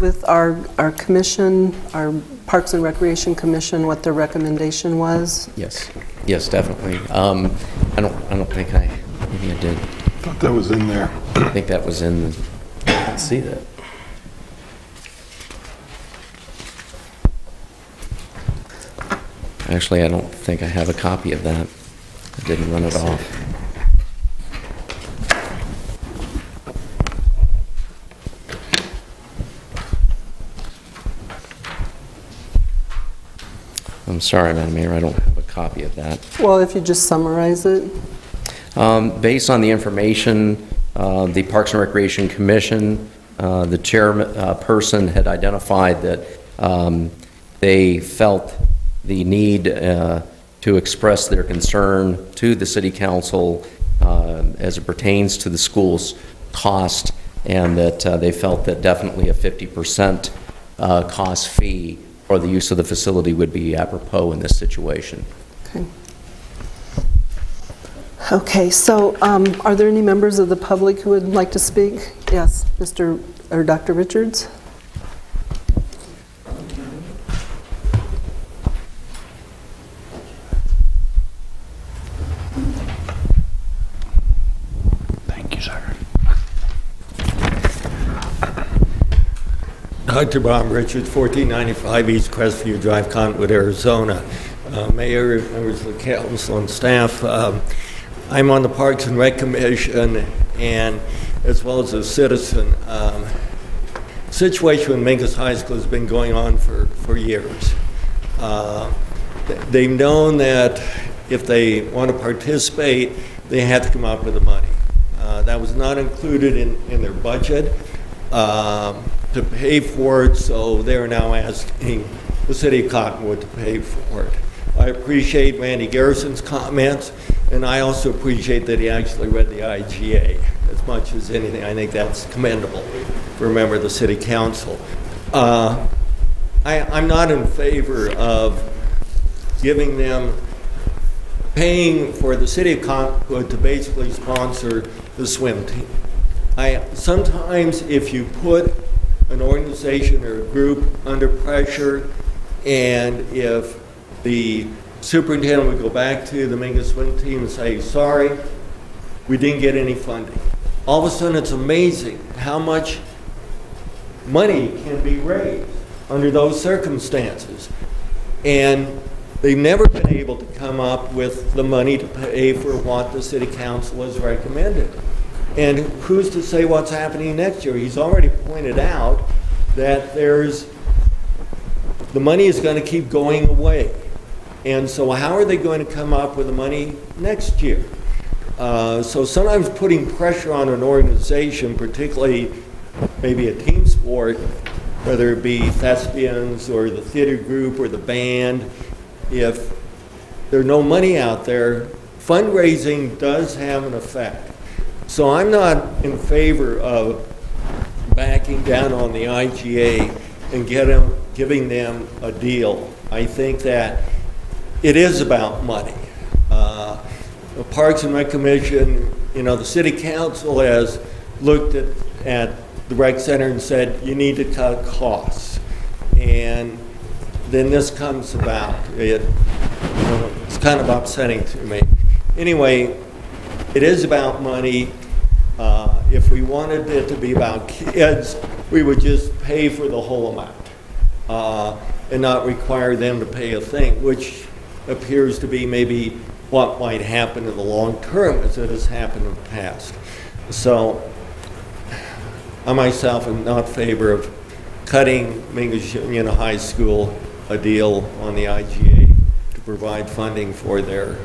with our commission, our Parks and Recreation Commission, what their recommendation was? Yes, definitely. I don't think maybe I did. I thought that was in there. I think that was in. I can see that. Actually, I don't think I have a copy of that. I didn't run it off. I'm sorry, Madam Mayor, I don't have a copy of that. Well, if you just summarize it. Based on the information, the Parks and Recreation Commission, the chairperson had identified that they felt the need to express their concern to the City Council as it pertains to the school's cost, and that they felt that definitely a 50% cost fee for the use of the facility would be apropos in this situation. Okay. Okay, so are there any members of the public who would like to speak? Yes, Mr. or Dr. Richards? Thank you, sir. Dr. Bob Richards, 1495 East Crestview Drive, Cottonwood, Arizona. Mayor, members of the council and staff, I'm on the Parks and Rec Commission, and as well as a citizen. Situation with Mingus High School has been going on for years. They've known that if they want to participate, they have to come up with the money. That was not included in their budget to pay for it, so they're now asking the city of Cottonwood to pay for it. I appreciate Randy Garrison's comments, and I also appreciate that he actually read the IGA as much as anything. I think that's commendable for a member of the city council. I'm not in favor of giving them, paying for the city of Cottonwood to basically sponsor the swim team. Sometimes if you put an organization or a group under pressure, and if the superintendent would go back to the Mingus swim team and say, sorry, we didn't get any funding. All of a sudden it's amazing how much money can be raised under those circumstances. And they've never been able to come up with the money to pay for what the city council has recommended. And who's to say what's happening next year? He's already pointed out that the money is going to keep going away. And so how are they going to come up with the money next year? So sometimes putting pressure on an organization, particularly maybe a team sport, whether it be thespians or the theater group or the band, if there's no money out there, fundraising does have an effect. So I'm not in favor of backing down on the IGA and giving them a deal. I think that it is about money. The Parks and Rec Commission, you know, the City Council has looked at the rec center and said, you need to cut costs. And then this comes about. It's kind of upsetting to me. Anyway, it is about money. If we wanted it to be about kids, we would just pay for the whole amount and not require them to pay a thing, which appears to be maybe what might happen in the long term as it has happened in the past. So I myself am not in favor of cutting Mingus Union High School a deal on the IGA to provide funding for their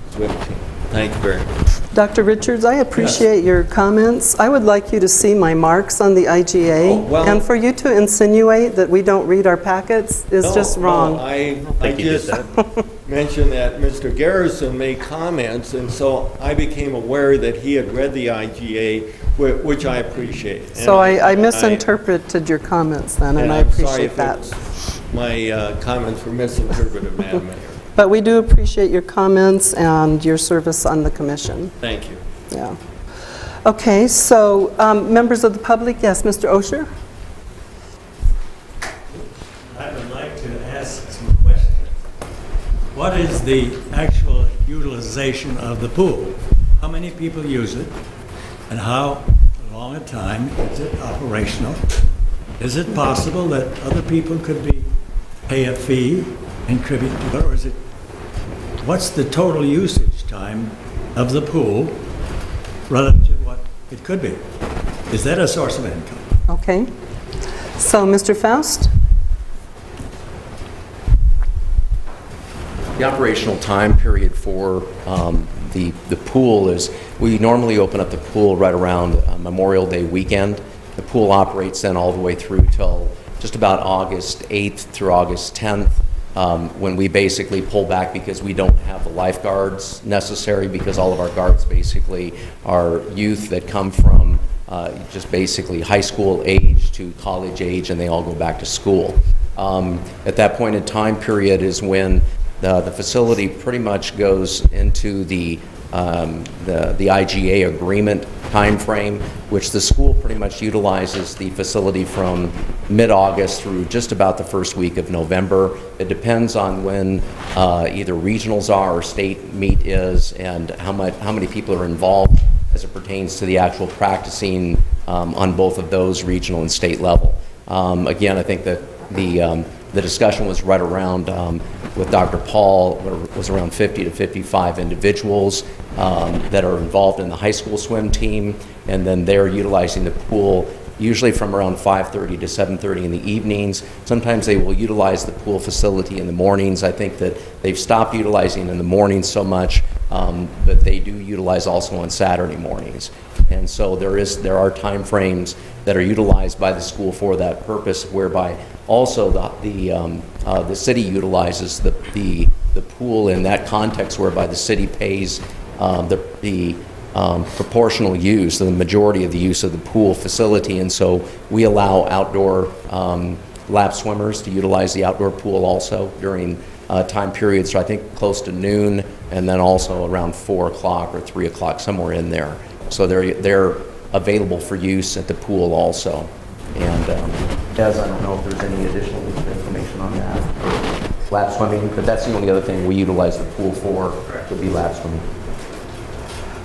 swim team. Thank you very much. Dr. Richards, I appreciate your comments. I would like you to see my marks on the IGA, and for you to insinuate that we don't read our packets is just wrong. No, I just mentioned that Mr. Garrison made comments, and so I became aware that he had read the IGA, which I appreciate. So I misinterpreted your comments then, and I appreciate that. My comments were misinterpreted, Madam Mayor. But we do appreciate your comments and your service on the commission. Thank you. Yeah. Okay, so members of the public, yes, Mr. Osher? I would like to ask some questions. What is the actual utilization of the pool? How many people use it? And how long a time is it operational? Is it possible that other people could pay a fee and contribute to it, or is it, what's the total usage time of the pool relative to what it could be? Is that a source of income? Okay. So, Mr. Faust? The operational time period for the pool is, we normally open up the pool right around Memorial Day weekend. The pool operates then all the way through till just about August 8th through August 10th. When we basically pull back because we don't have the lifeguards necessary, because all of our guards basically are youth that come from just basically high school age to college age, and they all go back to school. At that point in time period is when the facility pretty much goes into the IGA agreement time frame, which the school pretty much utilizes the facility from mid-August through just about the first week of November. It depends on when either regionals are or state meet is, and how many people are involved as it pertains to the actual practicing on both of those, regional and state level. Again, I think that the discussion was right around, with Dr. Paul, was around 50 to 55 individuals that are involved in the high school swim team, and then they're utilizing the pool usually from around 5:30 to 7:30 in the evenings. Sometimes they will utilize the pool facility in the mornings. I think that they've stopped utilizing in the mornings so much, but they do utilize also on Saturday mornings. And so there are time frames that are utilized by the school for that purpose, whereby also the city utilizes the pool in that context, whereby the city pays the proportional use, the majority of the use of the pool facility. And so we allow outdoor lap swimmers to utilize the outdoor pool also during time periods, so I think close to noon, and then also around 4 o'clock or 3 o'clock, somewhere in there. So they're available for use at the pool also. And Des, I don't know if there's any additional information on that, or lap swimming, but that's the only other thing we utilize the pool for, would be lap swimming.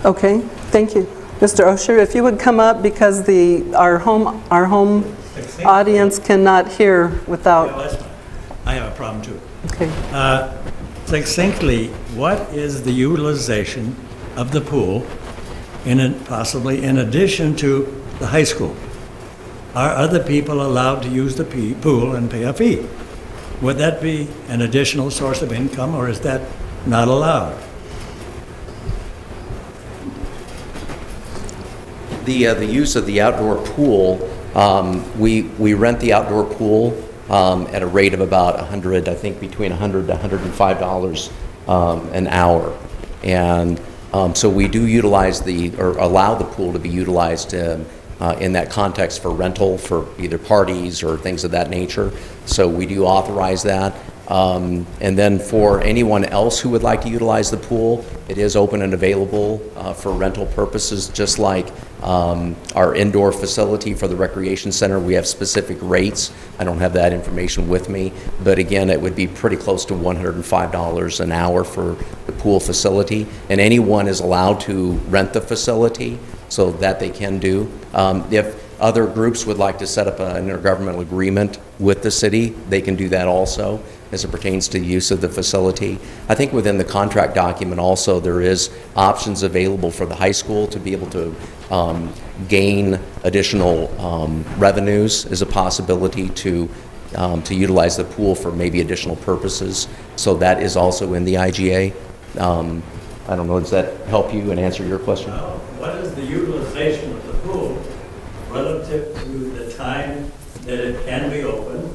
Okay, thank you. Mr. Osher, if you would come up, because our home audience cannot hear without... Yeah, that's fine. I have a problem too. Okay. Succinctly, what is the utilization of the pool, possibly in addition to the high school? Are other people allowed to use the pool and pay a fee? Would that be an additional source of income, or is that not allowed? The use of the outdoor pool, we rent the outdoor pool at a rate of about $100, I think between $100 to $105 an hour. And So we do utilize or allow the pool to be utilized in that context for rental for either parties or things of that nature. So we do authorize that. And then for anyone else who would like to utilize the pool, it is open and available for rental purposes, just like our indoor facility for the recreation center. We have specific rates. I don't have that information with me, but again, it would be pretty close to $105 an hour for the pool facility, and anyone is allowed to rent the facility, so that they can do. If other groups would like to set up an intergovernmental agreement with the city, they can do that also as it pertains to use of the facility. I think within the contract document also there is options available for the high school to be able to gain additional revenues as a possibility to utilize the pool for maybe additional purposes. So that is also in the IGA. I don't know, does that help you and answer your question? What is the utilization of the pool relative to the time that it can be open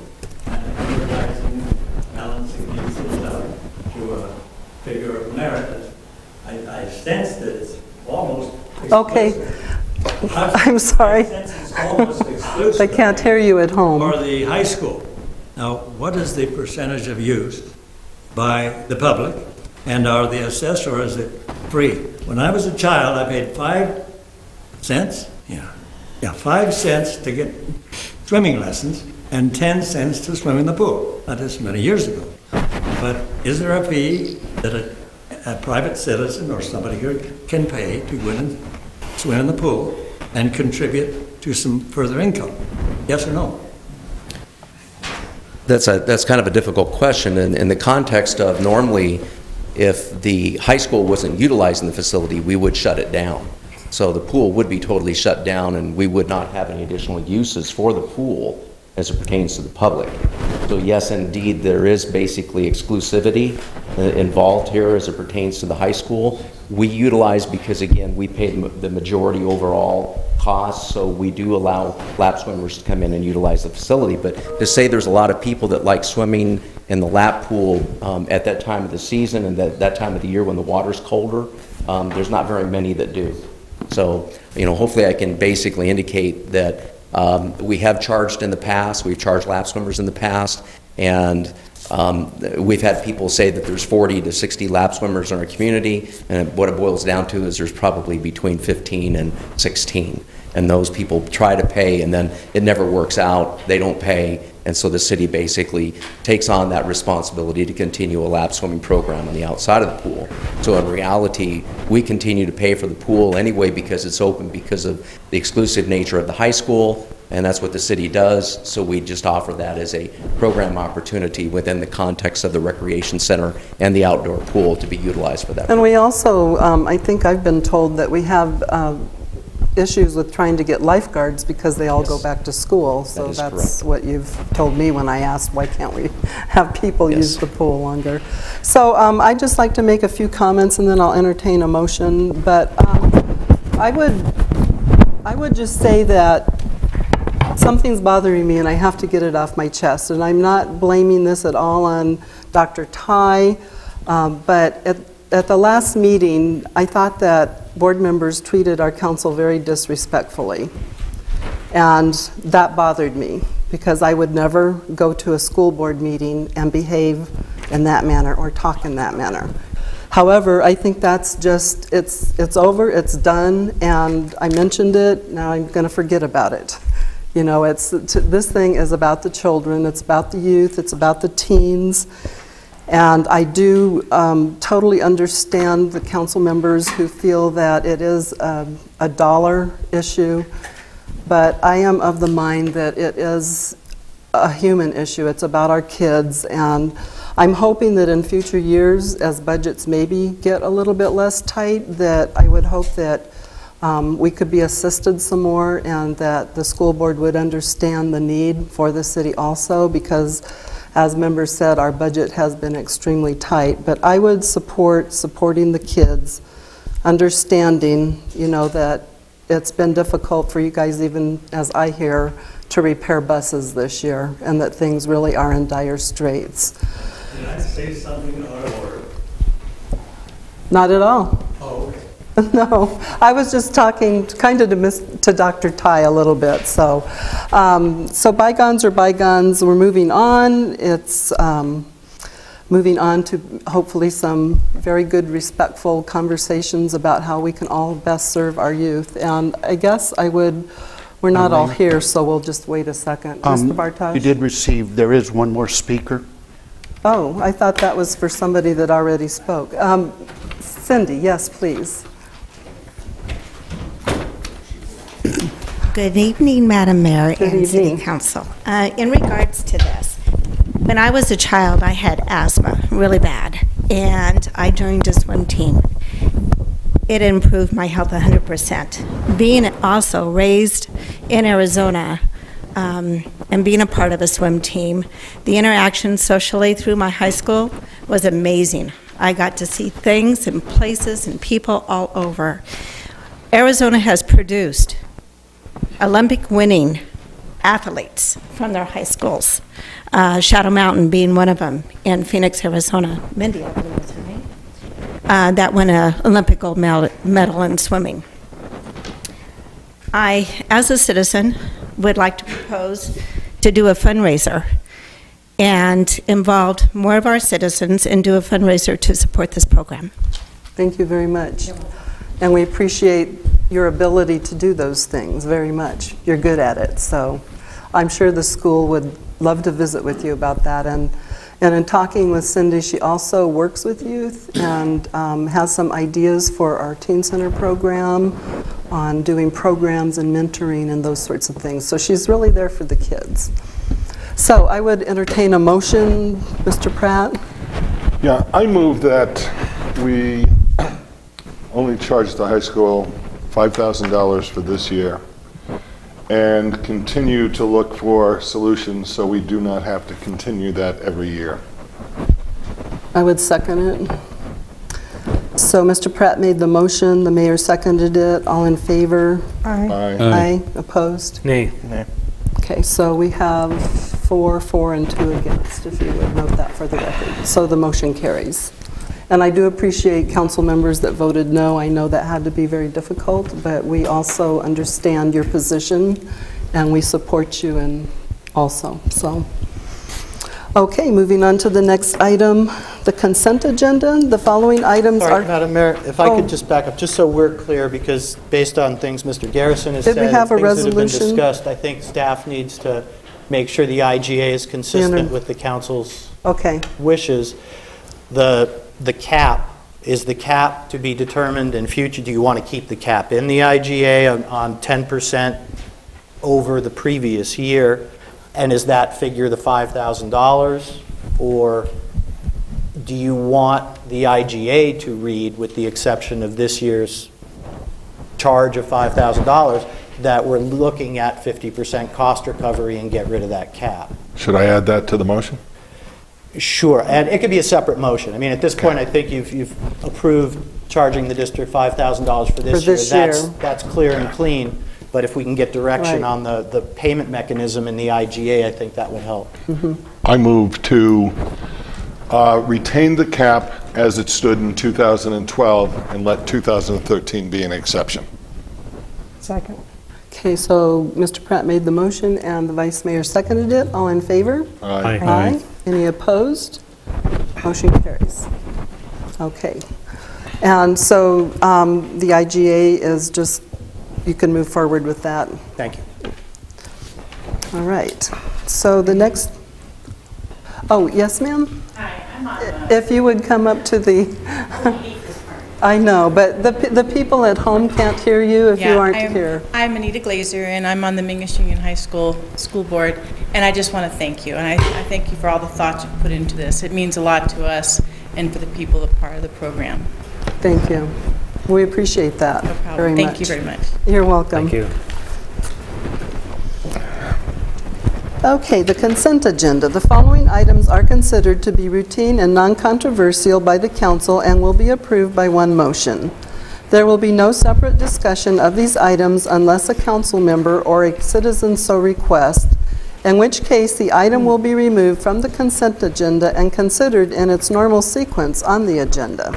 and advertising, balancing these things out to a figure of merit? I sense that it's almost exclusive. Okay. I'm sorry. It's almost exclusive. I can't hear you at home. For the high school. Now, what is the percentage of use by the public? And are they assessed, or is it free? When I was a child, I paid 5 cents. Yeah, 5 cents to get swimming lessons and 10 cents to swim in the pool. That is many years ago. But is there a fee that a private citizen or somebody here can pay to go in and swim in the pool and contribute to some further income? Yes or no? That's kind of a difficult question in the context of normally if the high school wasn't utilizing the facility, we would shut it down. So the pool would be totally shut down and we would not have any additional uses for the pool as it pertains to the public. So yes, indeed, there is basically exclusivity involved here as it pertains to the high school. We utilize, because again, we pay the majority overall costs, so we do allow lap swimmers to come in and utilize the facility. But to say there's a lot of people that like swimming in the lap pool at that time of the season and that time of the year when the water's colder, there's not very many that do. So, hopefully I can basically indicate that we have charged in the past, we've charged lap swimmers in the past, and we've had people say that there's 40 to 60 lap swimmers in our community, and what it boils down to is there's probably between 15 and 16. And those people try to pay, and then it never works out, they don't pay, and so the city basically takes on that responsibility to continue a lap swimming program on the outside of the pool. So in reality, we continue to pay for the pool anyway because it's open because of the exclusive nature of the high school, and that's what the city does, so we just offer that as a program opportunity within the context of the recreation center and the outdoor pool to be utilized for that. And we also, I think I've been told that we have issues with trying to get lifeguards because they all go back to school. So that's correct. What you've told me when I asked why can't we have people use the pool longer. So I'd just like to make a few comments and then I'll entertain a motion. But I would just say that something's bothering me and I have to get it off my chest. And I'm not blaming this at all on Dr. Ty, but at the last meeting, I thought that board members treated our council very disrespectfully. And that bothered me because I would never go to a school board meeting and behave in that manner or talk in that manner. However, I think that's just, it's over, it's done, and I mentioned it, now I'm going to forget about it. This thing is about the children, it's about the youth, it's about the teens. And I do totally understand the council members who feel that it is a dollar issue, but I am of the mind that it is a human issue. It's about our kids, and I'm hoping that in future years, as budgets maybe get a little bit less tight, that I would hope that we could be assisted some more and that the school board would understand the need for the city also, because as members said, our budget has been extremely tight, but I would supporting the kids, understanding, that it's been difficult for you guys, even as I hear, to repair buses this year, and that things really are in dire straits. Did I say something out of order? Not at all. Oh, okay. No, I was just talking kind of to Dr. Ty a little bit. So, so bygones are bygones. We're moving on. It's moving on to hopefully some very good, respectful conversations about how we can all best serve our youth. And I guess we're not all here, so we'll just wait a second. Mr. Bartosh? You did receive, there is one more speaker. Oh, I thought that was for somebody that already spoke. Cindy, yes, please. Good evening, Madam Mayor Good and City evening. Council. In regards to this, when I was a child, I had asthma really bad, and I joined a swim team. It improved my health 100%. Being also raised in Arizona and being a part of a swim team, the interaction socially through my high school was amazing. I got to see things and places and people all over. Arizona has produced Olympic-winning athletes from their high schools. Shadow Mountain being one of them in Phoenix, Arizona. Mindy, I believe is her name. That won an Olympic gold medal in swimming. I, as a citizen, would like to propose to do a fundraiser and involve more of our citizens and do a fundraiser to support this program. Thank you very much. And we appreciate your ability to do those things very much. You're good at it, so I'm sure the school would love to visit with you about that. And in talking with Cindy, she also works with youth and has some ideas for our Teen Center program on doing programs and mentoring and those sorts of things. So she's really there for the kids. So I would entertain a motion, Mr. Pratt. Yeah, I move that we only charge the high school $5,000 for this year and continue to look for solutions so we do not have to continue that every year. I would second it. So Mr. Pratt made the motion, the mayor seconded it. All in favor? Aye. Aye. Aye. Opposed? Nay. Nay. Okay, so we have 4 for, and 2 against, if you would note that for the record. So the motion carries. And I do appreciate council members that voted no. I know that had to be very difficult, but we also understand your position and we support you and also. So, okay, moving on to the next item, the consent agenda. The following items Sorry, are... Madam Mayor, if I could just back up, just so we're clear, because based on things Mr. Garrison has said, Did we have a things that have been resolution? discussed, I think staff needs to make sure the IGA is consistent with the council's wishes. The cap, is the cap to be determined in future? Do you want to keep the cap in the IGA on 10% over the previous year? And is that figure the $5,000? Or do you want the IGA to read, with the exception of this year's charge of $5,000, that we're looking at 50% cost recovery and get rid of that cap? Should I add that to the motion? Sure, and it could be a separate motion. I mean, at this point, I think you've approved charging the district $5,000 for this year. That's clear and clean, but if we can get direction on the payment mechanism in the IGA, I think that would help. I move to retain the cap as it stood in 2012 and let 2013 be an exception. Second. Okay, so Mr. Pratt made the motion and the vice mayor seconded it. All in favor? Aye. Aye. Any opposed? Motion carries. Okay. And so the IGA is just, you can move forward with that. Thank you. All right. So the next, oh, yes, ma'am? Hi, I'm on If you would come up to the, I know, but the people at home can't hear you if you aren't here. I'm Anita Glazer, and I'm on the Mingus Union High School board, and I just want to thank you. And I thank you for all the thoughts you put into this. It means a lot to us and for the people that are part of the program. Thank you. We appreciate that very much. Thank you very much. You're welcome. Thank you. Okay, the consent agenda. The following items are considered to be routine and non-controversial by the council and will be approved by one motion. There will be no separate discussion of these items unless a council member or a citizen so requests, in which case the item will be removed from the consent agenda and considered in its normal sequence on the agenda.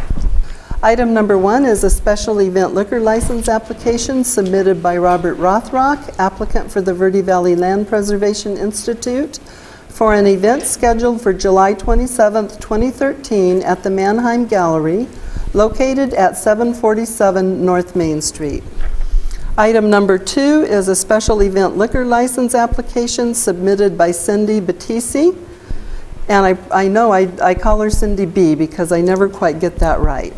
Item number 1 is a special event liquor license application submitted by Robert Rothrock, applicant for the Verde Valley Land Preservation Institute, for an event scheduled for July 27th, 2013 at the Mannheim Gallery, located at 747 North Main Street. Item number 2 is a special event liquor license application submitted by Cindy Battisi. And I know I call her Cindy B because I never quite get that right.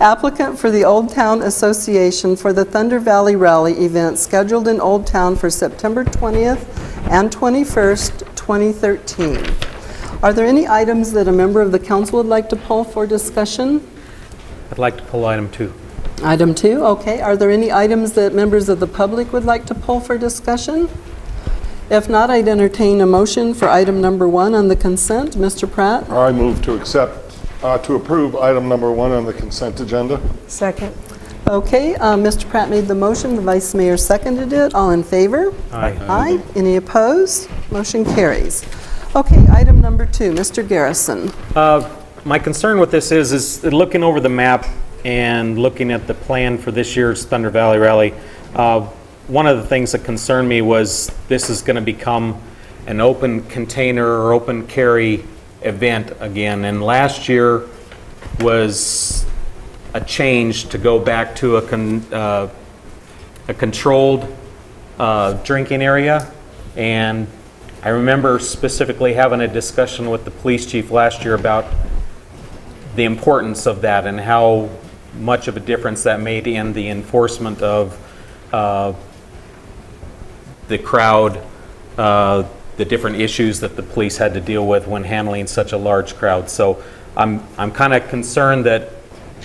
Applicant for the Old Town Association for the Thunder Valley Rally event scheduled in Old Town for September 20th and 21st, 2013. Are there any items that a member of the council would like to pull for discussion? I'd like to pull item 2. Item 2, okay. Are there any items that members of the public would like to pull for discussion? If not, I'd entertain a motion for item number 1 on the consent. Mr. Pratt? I move to to approve item number 1 on the consent agenda. Second. Okay, Mr. Pratt made the motion, the Vice Mayor seconded it. All in favor? Aye. Aye. Any opposed? Motion carries. Okay, item number 2, Mr. Garrison. My concern with this is looking over the map and looking at the plan for this year's Thunder Valley Rally. One of the things that concerned me was this is going to become an open container or open carry event again. And last year was a change to go back to a controlled drinking area. And I remember specifically having a discussion with the police chief last year about the importance of that and how much of a difference that made in the enforcement of the crowd, the different issues that the police had to deal with when handling such a large crowd. So I'm kind of concerned that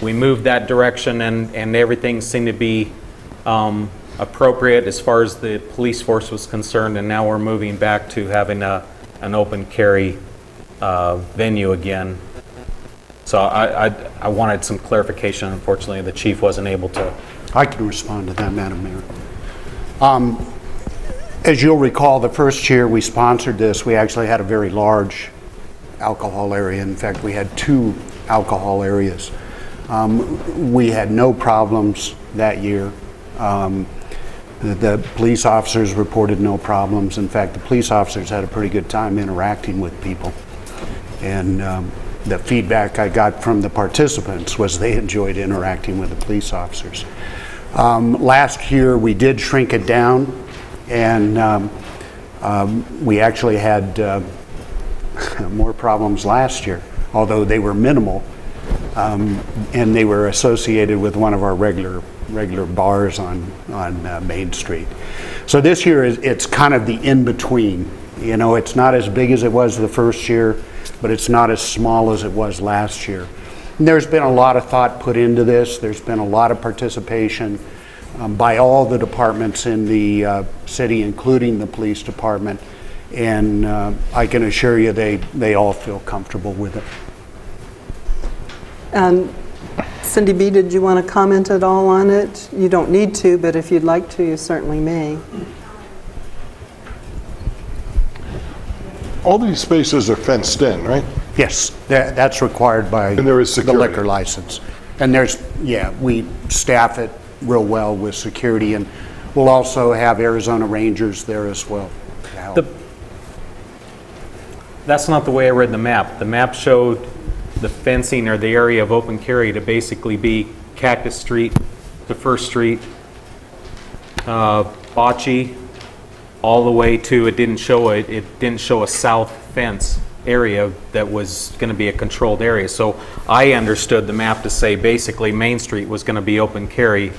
we moved that direction and everything seemed to be appropriate as far as the police force was concerned, and now we're moving back to having an open carry venue again. So I wanted some clarification. Unfortunately, the chief wasn't able to. I can respond to that, Madam Mayor. As you'll recall, the first year we sponsored this, we actually had a very large alcohol area. In fact, we had 2 alcohol areas. We had no problems that year. The police officers reported no problems. In fact, the police officers had a pretty good time interacting with people. And the feedback I got from the participants was they enjoyed interacting with the police officers. Last year, we did shrink it down. And we actually had more problems last year, although they were minimal, and they were associated with one of our regular bars on Main Street. So this year it's kind of the in-between. You know, it's not as big as it was the first year, but it's not as small as it was last year. And there's been a lot of thought put into this. There's been a lot of participation by all the departments in the city, including the police department, and I can assure you they all feel comfortable with it. And Cindy B., did you want to comment at all on it? You don't need to, but if you'd like to, you certainly may. All these spaces are fenced in, right? Yes, that's required by and there is the liquor license. And there's, yeah, we staff it real well with security, and we'll also have Arizona Rangers there as well. That's not the way I read the map. The map showed the fencing or the area of open carry to basically be Cactus Street to First Street, Bocce, all the way to, it didn't show a south fence area that was going to be a controlled area. So I understood the map to say basically Main Street was going to be open carry,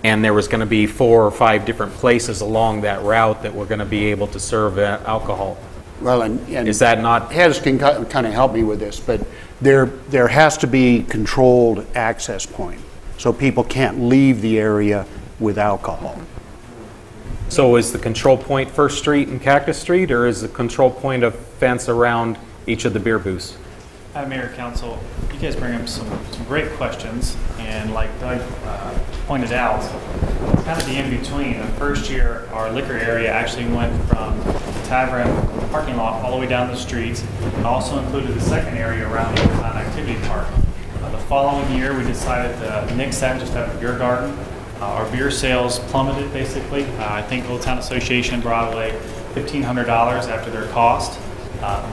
and there was going to be 4 or 5 different places along that route that were going to be able to serve alcohol. Well, and is that not? Hez can kind of help me with this, but there has to be controlled access point, so people can't leave the area with alcohol. So is the control point First Street and Cactus Street, or is the control point a fence around each of the beer booths? Mayor, Council, you guys bring up some great questions, and like Doug pointed out, it's kind of the in-between. The first year, our liquor area actually went from the tavern parking lot all the way down the street. It also included the second area around the activity park. The following year, we decided to nix that and just have a beer garden. Our beer sales plummeted, basically. I think Old Town Association brought away $1,500 after their cost.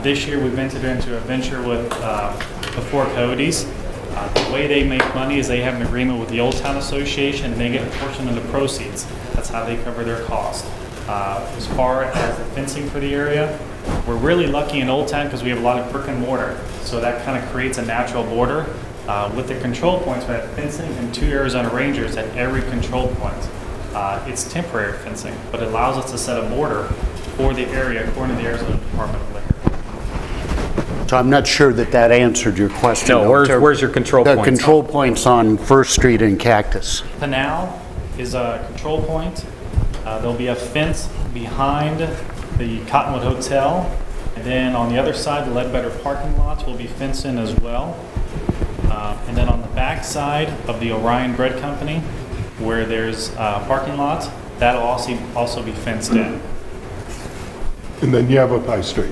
This year, we've entered into a venture with the Four Coyotes. The way they make money is they have an agreement with the Old Town Association, and they get a portion of the proceeds. That's how they cover their cost. As far as the fencing for the area, we're really lucky in Old Town because we have a lot of brick and mortar, so that kind of creates a natural border. With the control points, we have fencing and 2 Arizona Rangers at every control point. It's temporary fencing, but it allows us to set a border for the area according to the Arizona Department of Liquor. So I'm not sure that that answered your question. No, where's your control points? The control points on First Street and Cactus. Canal is a control point. There'll be a fence behind the Cottonwood Hotel, and then on the other side, the Ledbetter parking lots will be fenced in as well. And then on the back side of the Orion Bread Company, where there's a parking lot, that'll also be fenced in. And then Yavapai Street.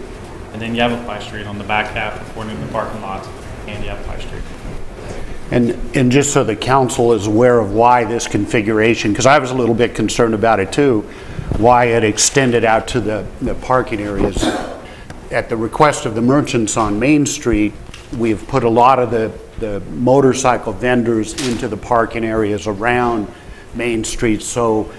And then Yavapai Street on the back half, according to the parking lot, and Yavapai Street. And just so the council is aware of why this configuration, because I was a little bit concerned about it too, why it extended out to the parking areas. At the request of the merchants on Main Street, we've put a lot of the motorcycle vendors into the parking areas around Main Street, so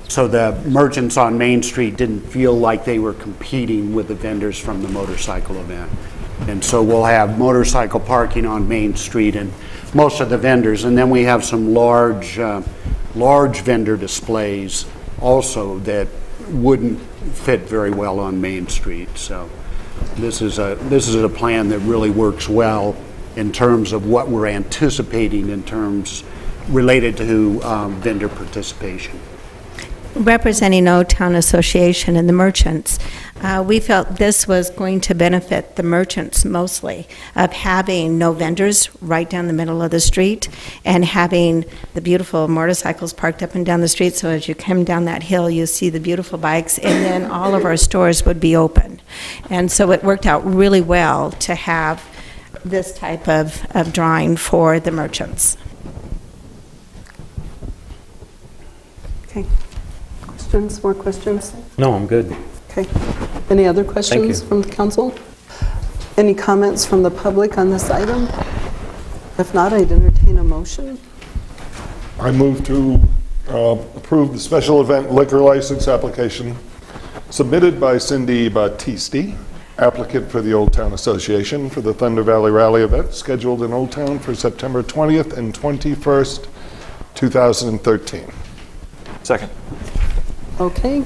the merchants on Main Street didn't feel like they were competing with the vendors from the motorcycle event. And so we'll have motorcycle parking on Main Street and most of the vendors, and then we have some large vendor displays also that wouldn't fit very well on Main Street. So this is a plan that really works well in terms of what we're anticipating in terms related to vendor participation. Representing Old Town Association and the merchants, we felt this was going to benefit the merchants mostly, of having no vendors right down the middle of the street and having the beautiful motorcycles parked up and down the street, so as you come down that hill you see the beautiful bikes, and then all of our stores would be open. And so it worked out really well to have this type of drawing for the merchants. Okay. Questions? More questions? No, I'm good. Okay. Any other questions from the council? Any comments from the public on this item? If not, I'd entertain a motion. I move to approve the special event liquor license application submitted by Cindy Battisti, applicant for the Old Town Association for the Thunder Valley Rally event scheduled in Old Town for September 20th and 21st, 2013. Second. Okay.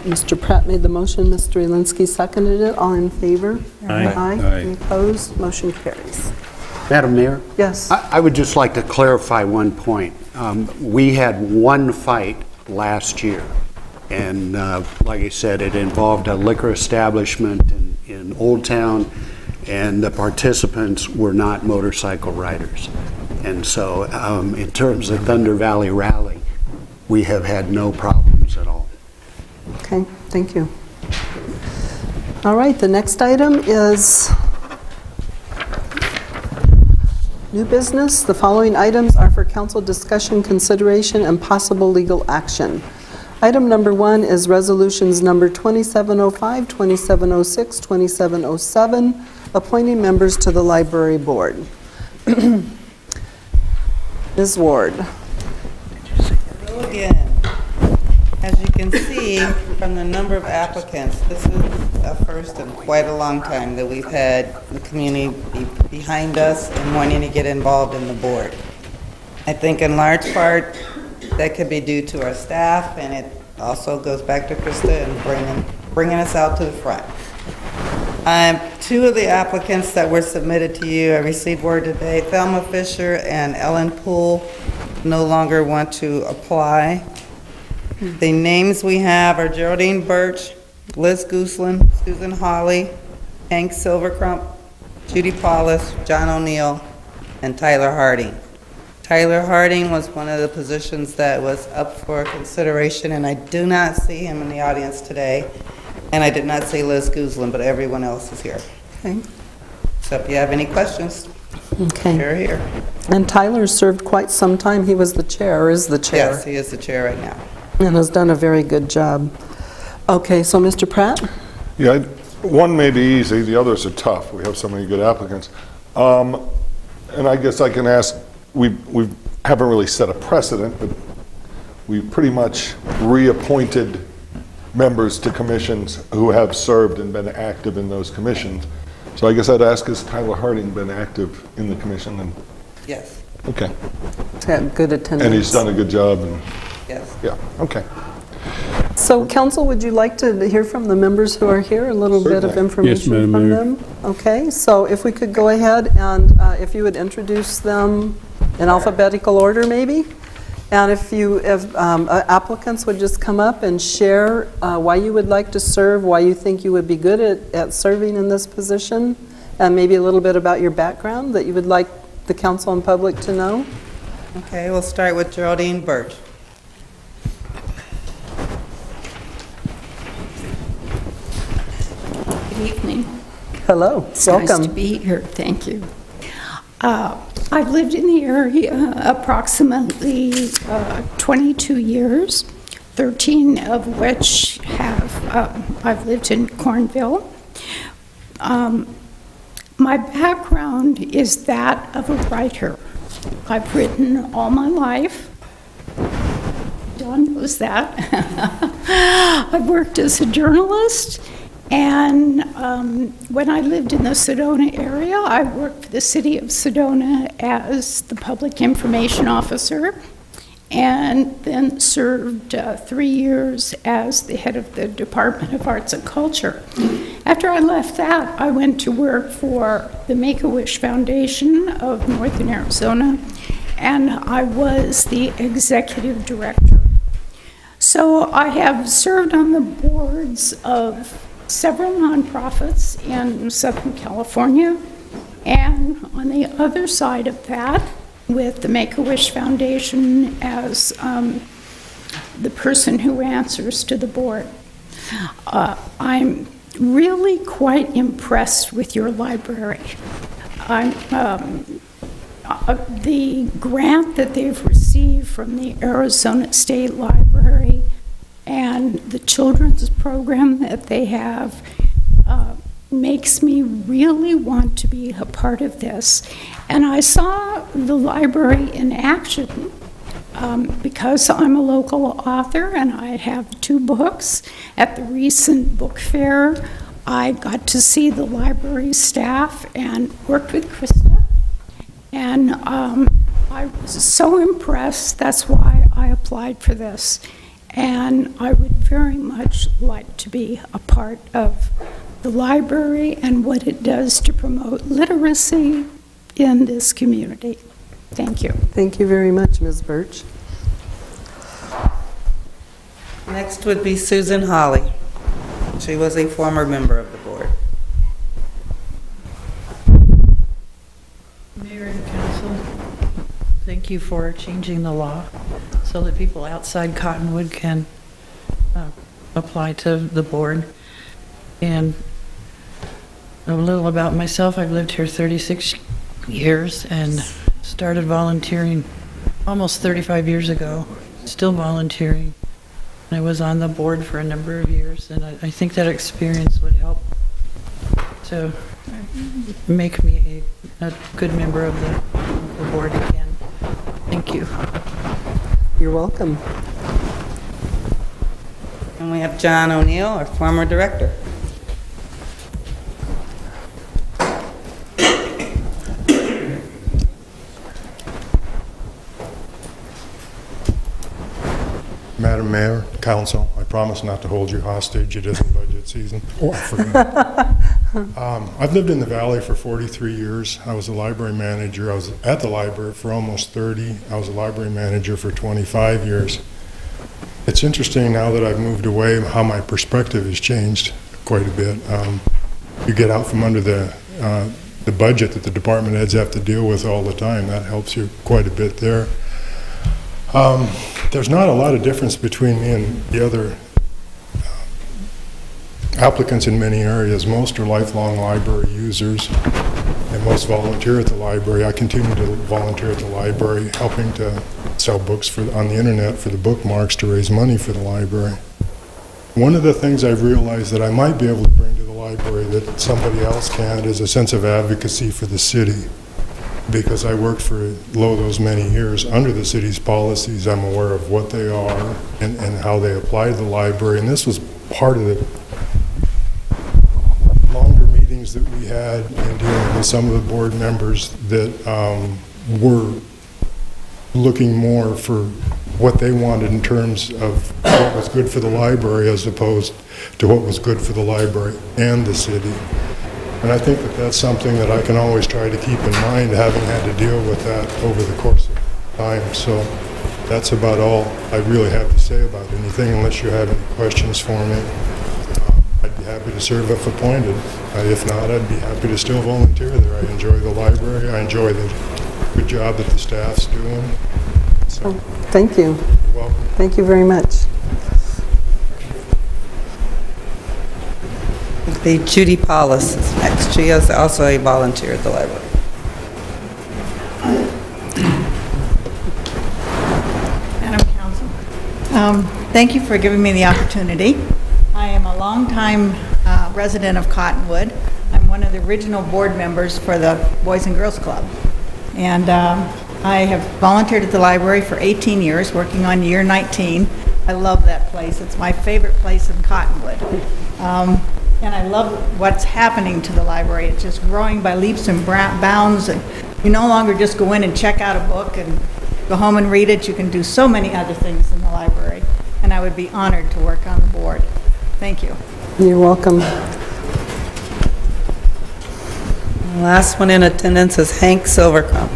Mr. Pratt made the motion, Mr. Elinsky seconded it. All in favor? Aye. Aye. Any opposed? Motion carries. Madam Mayor? Yes. I would just like to clarify one point. We had one fight last year, and like I said, it involved a liquor establishment in Old Town, and the participants were not motorcycle riders. And so in terms of Thunder Valley Rally, we have had no problems at all. Okay, thank you. All right, the next item is new business. The following items are for council discussion, consideration, and possible legal action. Item number 1 is resolutions number 2705, 2706, 2707, appointing members to the library board. Ms. Ward. Hello again. As you can see from the number of applicants, this is a first in quite a long time that we've had the community behind us and wanting to get involved in the board. I think in large part that could be due to our staff, and it also goes back to Krista and bringing us out to the front. 2 of the applicants that were submitted to you, I received word today, Thelma Fisher and Ellen Poole no longer want to apply. The names we have are Geraldine Birch, Liz Gooseland, Susan Hawley, Hank Silvercrump, Judy Paulus, John O'Neill, and Tyler Harding. Tyler Harding was one of the positions that was up for consideration, and I do not see him in the audience today. And I did not see Liz Gooseland, but everyone else is here. Okay. So if you have any questions. Okay. Here, here. And Tyler served quite some time. He was the chair, or is the chair. Yes, he is the chair right now. And has done a very good job. Okay, so Mr. Pratt? Yeah, one may be easy, the others are tough. We have so many good applicants. And I guess I can ask, we haven't really set a precedent, but we pretty much reappointed members to commissions who have served and been active in those commissions. So I guess I'd ask, has Tyler Harding been active in the commission? And Yes. To okay. have good attendance. And he's done a good job. And Yes. yeah, okay. So, Council, would you like to hear from the members who are here, a little bit of Certainly. information Yes, Madam from Mayor. them? Okay, so if we could go ahead and if you would introduce them in alphabetical order, maybe? And if applicants would just come up and share why you would like to serve, why you think you would be good at serving in this position, and maybe a little bit about your background that you would like the council and public to know. Okay, we'll start with Geraldine Birch. Good evening. Hello, It's welcome. nice to be here, thank you. I've lived in the area approximately 22 years, 13 of which I've lived in Cornville. My background is that of a writer. I've written all my life. Don knows that. I've worked as a journalist, and when I lived in the Sedona area, I worked for the city of Sedona as the public information officer, and then served 3 years as the head of the Department of Arts and Culture. After I left that, I went to work for the Make-A-Wish Foundation of Northern Arizona, and I was the executive director. So I have served on the boards of several nonprofits in Southern California, and on the other side of that, with the Make-A-Wish Foundation as the person who answers to the board. I'm really quite impressed with your library. The grant that they've received from the Arizona State Library and the children's program that they have makes me really want to be a part of this. And I saw the library in action because I'm a local author and I have 2 books. At the recent book fair, I got to see the library staff and worked with Krista. And I was so impressed, that's why I applied for this. And I would very much like to be a part of the library and what it does to promote literacy in this community. Thank you. Thank you very much, Ms. Birch. Next would be Susan Hawley. She was a former member of the board. Mayor and council, thank you for changing the law so that people outside Cottonwood can apply to the board. And a little about myself, I've lived here 36 years and started volunteering almost 35 years ago, still volunteering. And I was on the board for a number of years, and I think that experience would help to make me a good member of the board again. Thank you. You're welcome. And we have John O'Neill, our former director. Madam Mayor, Council, I promise not to hold you hostage. It isn't budget season. Oh, I forgot. I've lived in the Valley for 43 years. I was a library manager. I was at the library for almost 30. I was a library manager for 25 years. It's interesting now that I've moved away how my perspective has changed quite a bit. You get out from under the budget that the department heads have to deal with all the time. That helps you quite a bit there. There's not a lot of difference between me and the other applicants in many areas. Most are lifelong library users. and most volunteer at the library. I continue to volunteer at the library, helping to sell books on the internet for the bookmarks to raise money for the library. One of the things I've realized that I might be able to bring to the library that somebody else can't is a sense of advocacy for the city. Because I worked for those many years under the city's policies, I'm aware of what they are and how they apply to the library. And this was part of the longer meetings that we had in dealing with some of the board members that were looking more for what they wanted in terms of what was good for the library as opposed to what was good for the library and the city. And I think that that's something that I can always try to keep in mind, having had to deal with that over the course of time. So that's about all I really have to say about anything, unless you have any questions for me. I'd be happy to serve if appointed. If not, I'd be happy to still volunteer there. I enjoy the library. I enjoy the good job that the staff's doing. So, thank you. You're welcome. Thank you very much. Judy Paulus is next. She is also a volunteer at the library. Madam Council, thank you for giving me the opportunity. I am a longtime resident of Cottonwood. I'm one of the original board members for the Boys and Girls Club. And I have volunteered at the library for 18 years, working on year 19. I love that place. It's my favorite place in Cottonwood. And I love what's happening to the library. It's just growing by leaps and bounds. And you no longer just go in and check out a book and go home and read it. You can do so many other things in the library. And I would be honored to work on the board. Thank you. You're welcome. The last one in attendance is Hank Silvercrumb.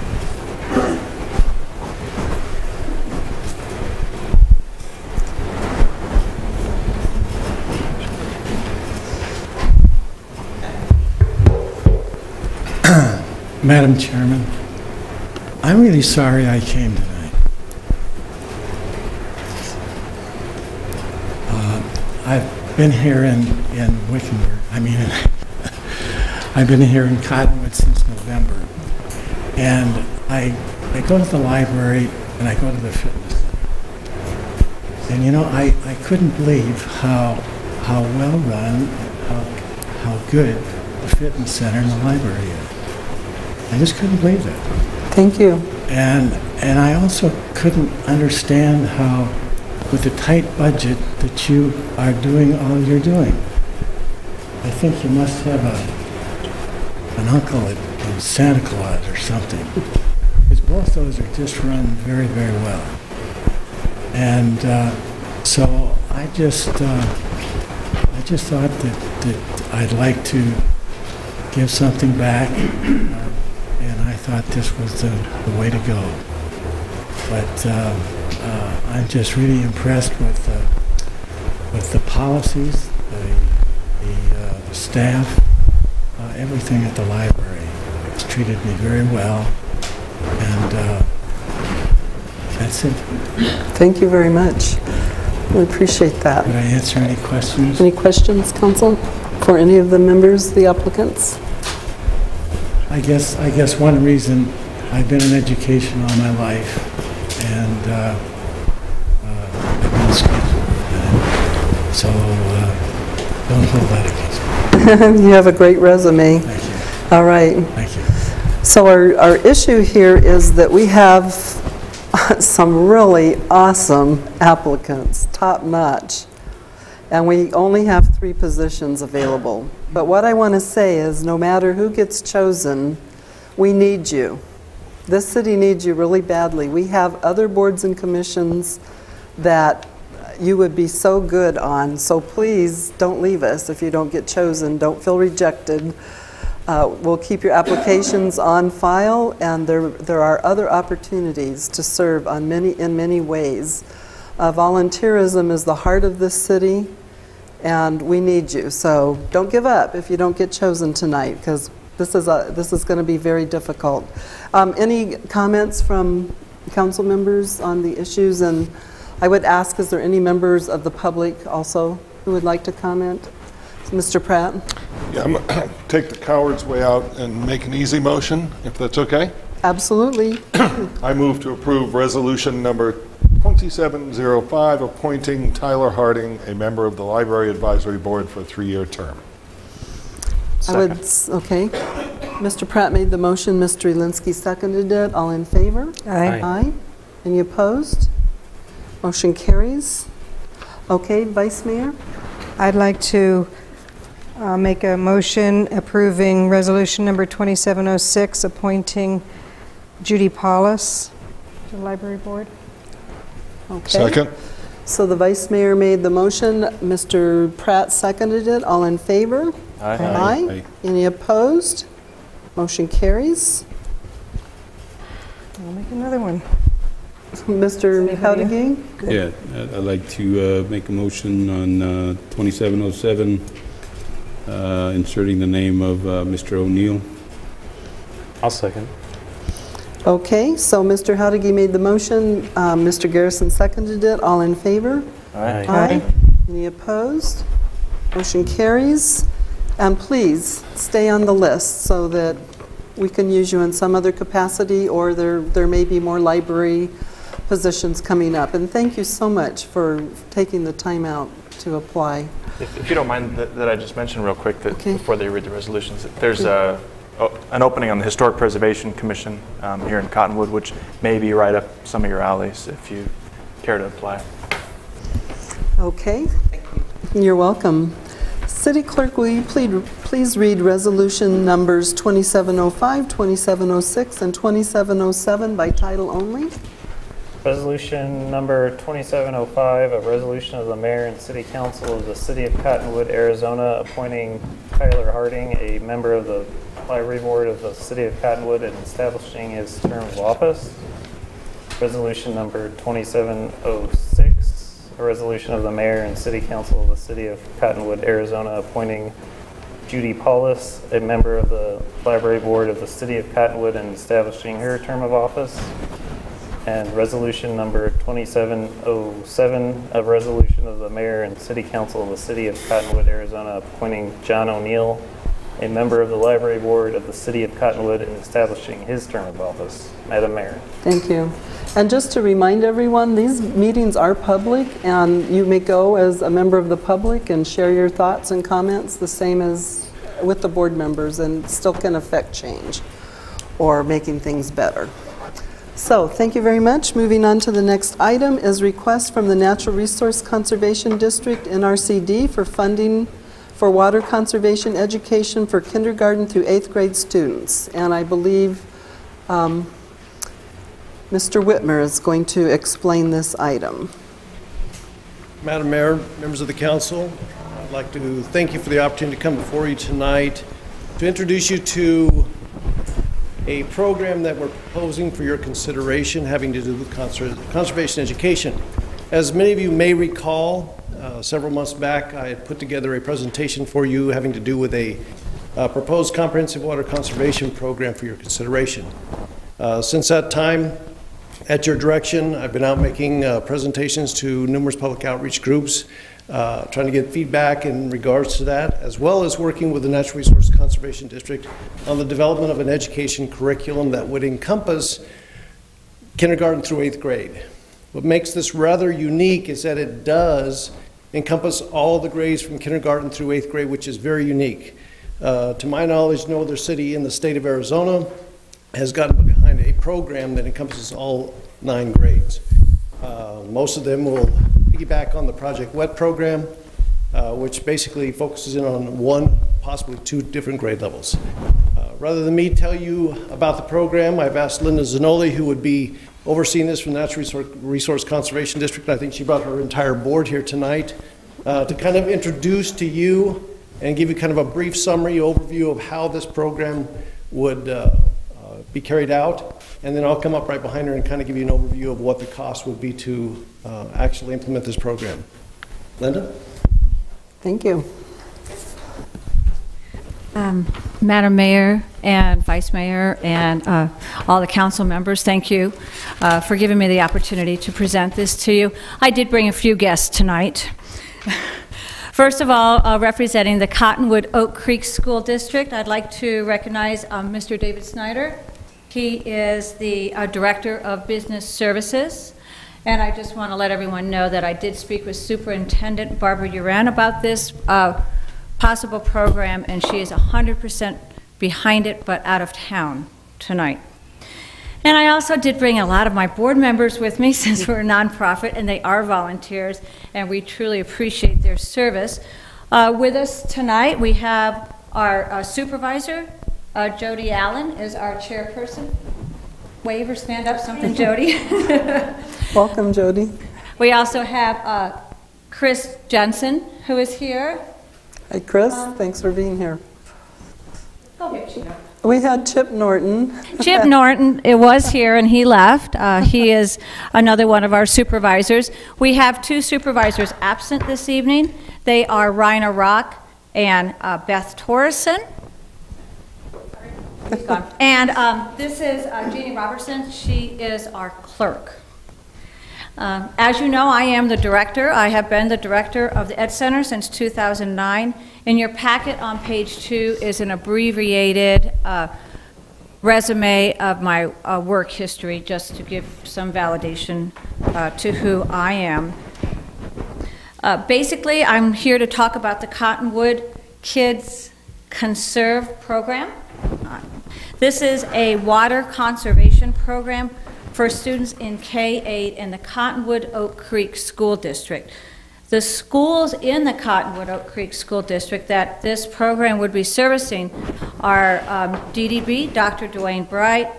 Madam Chairman, I'm really sorry I came tonight. I've been here in Wickenburg. I've been here in Cottonwood since November. And I go to the library and I go to the fitness center. And you know, I couldn't believe how well run, how good the fitness center and the library is. I just couldn't believe it. Thank you. And I also couldn't understand how, with the tight budget, that you are doing all you're doing. I think you must have an uncle in Santa Claus or something, because both those are just run very, very well. And so I just thought that I'd like to give something back. And I thought this was the way to go. But I'm just really impressed with the policies, the staff, everything at the library. It's treated me very well, and that's it. Thank you very much. We appreciate that. Could I answer any questions? Any questions, Council, for any of the members, the applicants? I guess one reason I've been in education all my life, and I've been scheduled, so don't hold that against me. You have a great resume. Thank you. All right. Thank you. So our issue here is that we have some really awesome applicants, top notch. And we only have 3 positions available. But what I want to say is no matter who gets chosen, we need you. This city needs you really badly. We have other boards and commissions that you would be so good on. So please don't leave us if you don't get chosen. Don't feel rejected. We'll keep your applications on file, and there are other opportunities to serve in many ways. Volunteerism is the heart of this city, and we need you. So don't give up if you don't get chosen tonight, because this is going to be very difficult. Any comments from council members on the issues? And I would ask, is there any members of the public also who would like to comment? Mr. Pratt? Yeah, I'm gonna take the coward's way out and make an easy motion, if that's okay. Absolutely. I move to approve resolution number 2705, appointing Tyler Harding a member of the Library Advisory Board for a 3-year term. Okay. Mr. Pratt made the motion, Mr. Elinsky seconded it. All in favor? Aye. Aye. Any opposed? Motion carries. Okay, Vice Mayor? I'd like to make a motion approving resolution number 2706, appointing Judy Paulus to the library board. Okay. Second. So the Vice Mayor made the motion, Mr. Pratt seconded it. All in favor? Aye. Aye. Any opposed? Motion carries. I'll make another one. Mr. Howdigang? Yeah, I'd like to make a motion on 2707, inserting the name of Mr. O'Neill. I'll second. Okay, so Mr. Howdigang made the motion, Mr. Garrison seconded it. All in favor? Aye. Aye. Any opposed? Motion carries. And please stay on the list so that we can use you in some other capacity, or there may be more library positions coming up. And thank you so much for taking the time out to apply. If you don't mind that I just mentioned real quick that before they read the resolutions, that there's an opening on the Historic Preservation Commission here in Cottonwood, which may be right up some of your alleys if you care to apply. Okay. Thank you. You're welcome. City Clerk, will you please read resolution numbers 2705, 2706, and 2707 by title only? Resolution number 2705, a resolution of the Mayor and City Council of the City of Cottonwood, Arizona, appointing Tyler Harding a member of the Library Board of the City of Cottonwood and establishing his term of office. Resolution number 2706, a resolution of the Mayor and City Council of the City of Cottonwood, Arizona, appointing Judy Paulus a member of the Library Board of the City of Cottonwood and establishing her term of office. And resolution number 2707, a resolution of the Mayor and City Council of the City of Cottonwood, Arizona, appointing John O'Neill a member of the Library Board of the City of Cottonwood and establishing his term of office. Madam Mayor. Thank you. And just to remind everyone, these meetings are public, and you may go as a member of the public and share your thoughts and comments the same as with the board members, and still can affect change or making things better. So, thank you very much. Moving on to the next item is request from the Natural Resource Conservation District, NRCD, for funding for water conservation education for kindergarten through 8th grade students. And I believe Mr. Whitmer is going to explain this item. Madam Mayor, members of the council, I'd like to thank you for the opportunity to come before you tonight to introduce you to a program that we're proposing for your consideration having to do with conservation education. As many of you may recall, several months back I had put together a presentation for you having to do with a proposed comprehensive water conservation program for your consideration. Since that time, at your direction, I've been out making presentations to numerous public outreach groups, trying to get feedback in regards to that, as well as working with the Natural Resource Conservation District on the development of an education curriculum that would encompass kindergarten through 8th grade. What makes this rather unique is that it does encompass all the grades from kindergarten through 8th grade, which is very unique. To my knowledge, no other city in the state of Arizona has gotten behind a program that encompasses all 9 grades. Most of them will piggyback on the Project WET program, which basically focuses in on 1, possibly 2 different grade levels. Rather than me tell you about the program, I've asked Linda Zanoli, who would be overseeing this from the Natural Resource Conservation District. I think she brought her entire board here tonight to kind of introduce to you and give you kind of a brief summary overview of how this program would be carried out. And then I'll come up right behind her and kind of give you an overview of what the cost would be to actually implement this program. Linda? Thank you. Madam Mayor and Vice Mayor and all the council members, thank you for giving me the opportunity to present this to you. I did bring a few guests tonight. First of all, representing the Cottonwood Oak Creek School District, I'd like to recognize Mr. David Snyder. He is the Director of Business Services. And I just want to let everyone know that I did speak with Superintendent Barbara Uran about this possible program, and she is 100% behind it, but out of town tonight. And I also did bring a lot of my board members with me since we're a nonprofit and they are volunteers, and we truly appreciate their service. With us tonight, we have our supervisor, Jody Allen is our chairperson. Wave or stand up, something, Jody. Welcome, Jody. We also have Chris Jensen, who is here. Hi, Chris. Thanks for being here. Go here, Chino. We had Chip Norton. Chip Norton, it was here and he left. He is another one of our supervisors. We have two supervisors absent this evening. They are Rhina Rock and Beth Torreson. And this is Jeannie Robertson. She is our clerk. As you know, I am the director. I have been the director of the Ed Center since 2009. In your packet on page 2 is an abbreviated resume of my work history, just to give some validation to who I am. Basically, I'm here to talk about the Cottonwood Kids Conserve program. This is a water conservation program for students in K-8 in the Cottonwood Oak Creek School District. The schools in the Cottonwood Oak Creek School District that this program would be servicing are DDB, Dr. Dwayne Bright,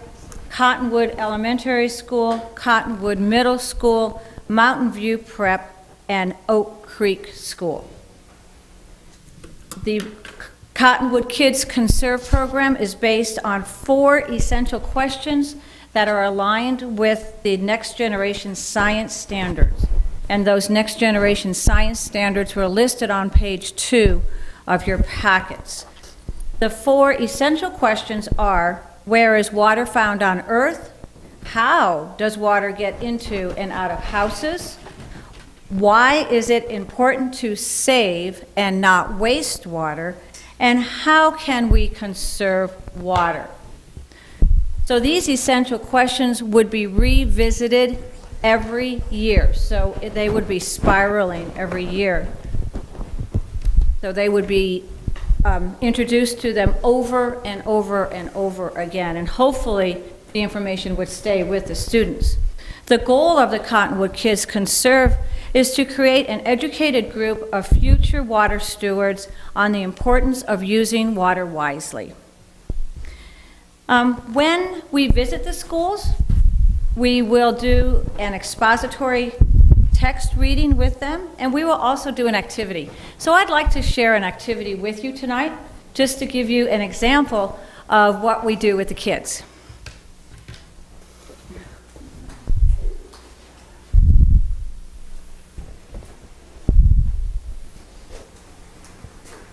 Cottonwood Elementary School, Cottonwood Middle School, Mountain View Prep, and Oak Creek School. The Cottonwood Kids Conserve program is based on 4 essential questions that are aligned with the next generation science standards. And those next generation science standards were listed on page 2 of your packets. The 4 essential questions are: where is water found on Earth? How does water get into and out of houses? Why is it important to save and not waste water? And how can we conserve water? So these essential questions would be revisited every year. So they would be spiraling every year. So they would be introduced to them over and over and over again. And hopefully the information would stay with the students. The goal of the Cottonwood Kids Conserve is to create an educated group of future water stewards on the importance of using water wisely. When we visit the schools, we will do an expository text reading with them, and we will also do an activity. So I'd like to share an activity with you tonight, just to give you an example of what we do with the kids.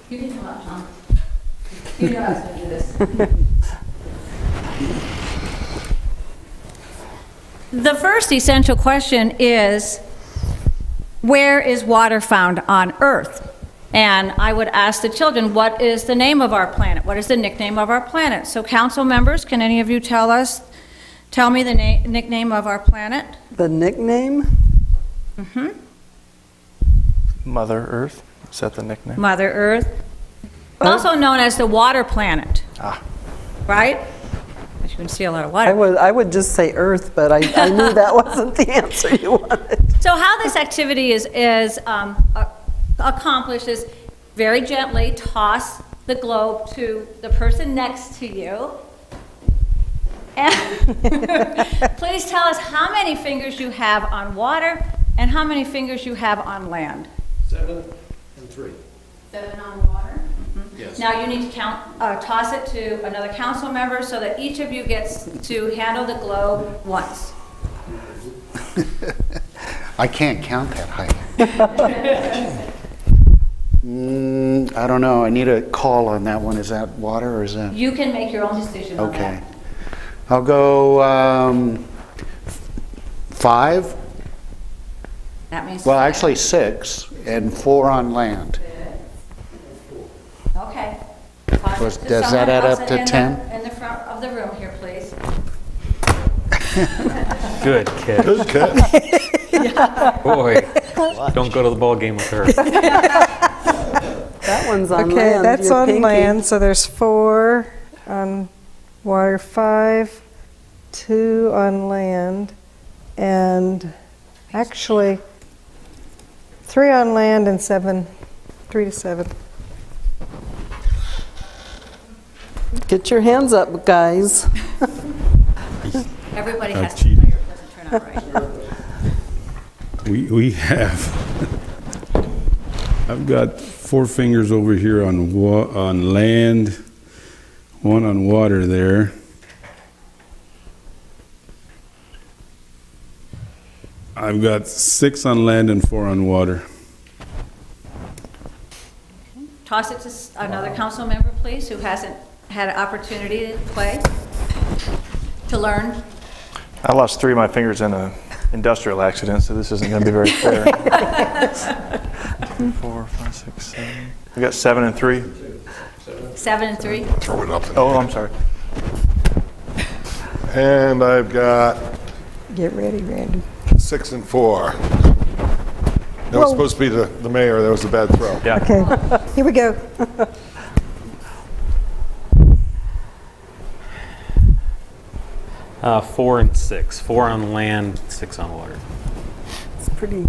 You can come up, Tom. You know I was going to do this. The first essential question is, where is water found on Earth? And I would ask the children, what is the name of our planet? What is the nickname of our planet? So council members, can any of you tell me the nickname of our planet? The nickname? Mm-hmm. Mother Earth, is that the nickname? Mother Earth. Also known as the water planet. Ah. Right? You can see a lot of water. I would just say Earth, but I knew that wasn't the answer you wanted. So how this activity is accomplished is very gently toss the globe to the person next to you. And please tell us how many fingers you have on water and how many fingers you have on land. 7 and 3. 7 on water? Yes. Now you need to toss it to another council member so that each of you gets to handle the globe once. I can't count that high. I don't know. I need a call on that one. Is that water or is that? You can make your own decision on that. Okay. I'll go 5. That means Well, actually 6 and 4 on land. Does to that someone add else up to in 10? In the front of the room here, please. Good kid. Good kid. Boy, don't go to the ball game with her. That one's on Okay, land. that's Your on pinky. land, so there's 4 on water, 5, 2 on land, and actually 3 on land and 7, 3 to 7. Get your hands up, guys. Everybody Not has to cheating. play or it doesn't turn out right. We have, I've got 4 fingers over here on land, 1 on water there. I've got 6 on land and 4 on water. Toss it to another council member, please, who hasn't had an opportunity to play, to learn. I lost 3 of my fingers in an industrial accident, so this isn't going to be very fair. 2, 4, 5, 6, 7. We got 7 and 3. 7 and 3. Throw it up. Oh, I'm sorry. And I've got Get ready, Randy. 6 and 4. That was supposed to be the mayor. That was a bad throw. Yeah. Okay, here we go. 4 and 6. 4 on land, 6 on water. It's pretty.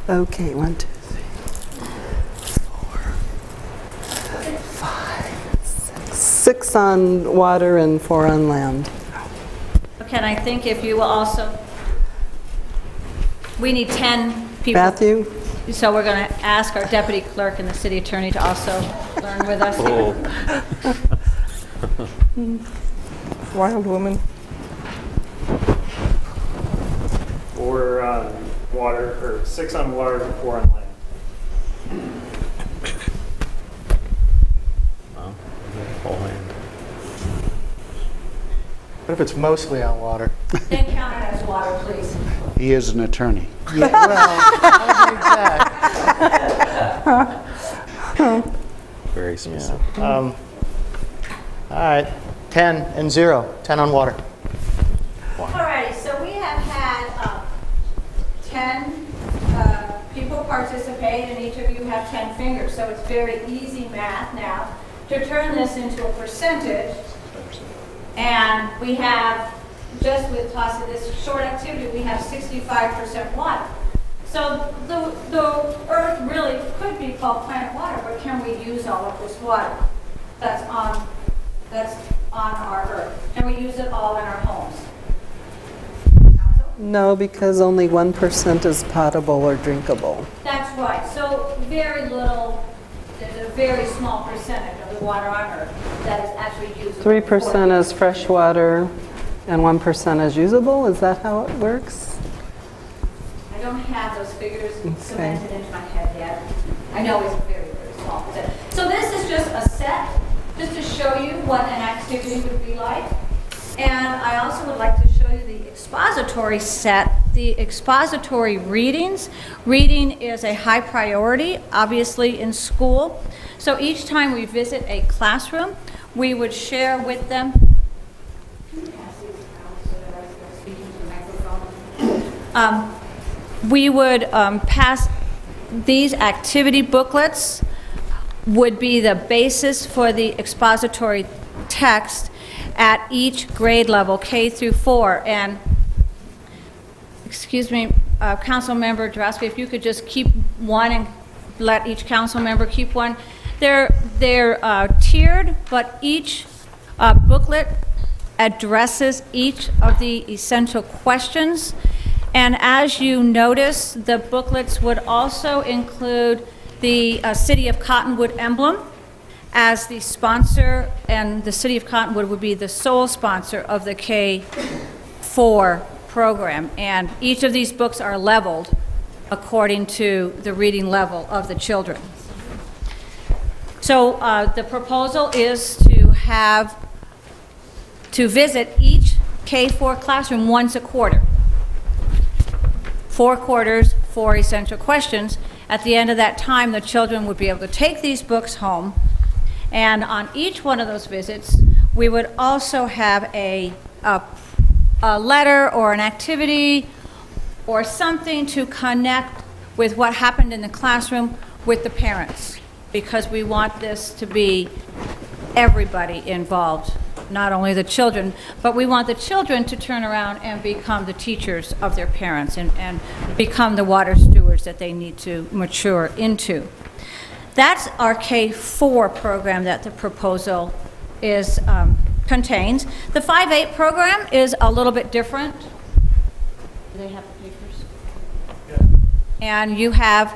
Okay, 1, 2, 3, 4, 5, 6. 6 on water and 4 on land. Okay, and I think if you will also, we need 10 people. Matthew? So we're going to ask our deputy clerk and the city attorney to also learn with us. Wild woman. 4 on water, or 6 on water and 4 on land. Wow, all land. What if it's mostly on water? Then count it as water, please. He is an attorney. Yeah, well, Very specific. all right, 10 and 0. 10 on water. All righty, so we have had 10 people participate, and each of you have 10 fingers. So it's very easy math now to turn this into a percentage. And we have, just with toss of this short activity, we have 65% water. So the earth really could be called planet water, but can we use all of this water that's on our earth? Can we use it all in our homes? No, because only 1% is potable or drinkable. That's right. So very little, there's a very small percentage of the water on earth that is actually usable. 3% is fresh water and 1% is usable. Is that how it works? I don't have those figures cemented into my head yet. I know it's a very, very small percentage. So this is just a set, just to show you what an activity would be like. And I also would like to show you the expository set, the expository readings. Reading is a high priority, obviously, in school. So each time we visit a classroom, we would share with them. We would pass these activity booklets, would be the basis for the expository text at each grade level, K through 4. And, excuse me, Council Member Drosky, if you could just keep one and let each council member keep one. They're tiered, but each booklet addresses each of the essential questions. And as you notice, the booklets would also include the City of Cottonwood emblem as the sponsor, and the City of Cottonwood would be the sole sponsor of the K-4 program. And each of these books are leveled according to the reading level of the children. So the proposal is to visit each K-4 classroom once a quarter. 4 quarters, 4 essential questions, At the end of that time, the children would be able to take these books home, and on each one of those visits, we would also have a letter or an activity or something to connect with what happened in the classroom with the parents, because we want this to be everybody involved, not only the children, but we want the children to turn around and become the teachers of their parents and become the water stewards that they need to mature into. That's our K-4 program that the proposal is contains. The 5-8 program is a little bit different. Do they have the papers? Yeah. And you have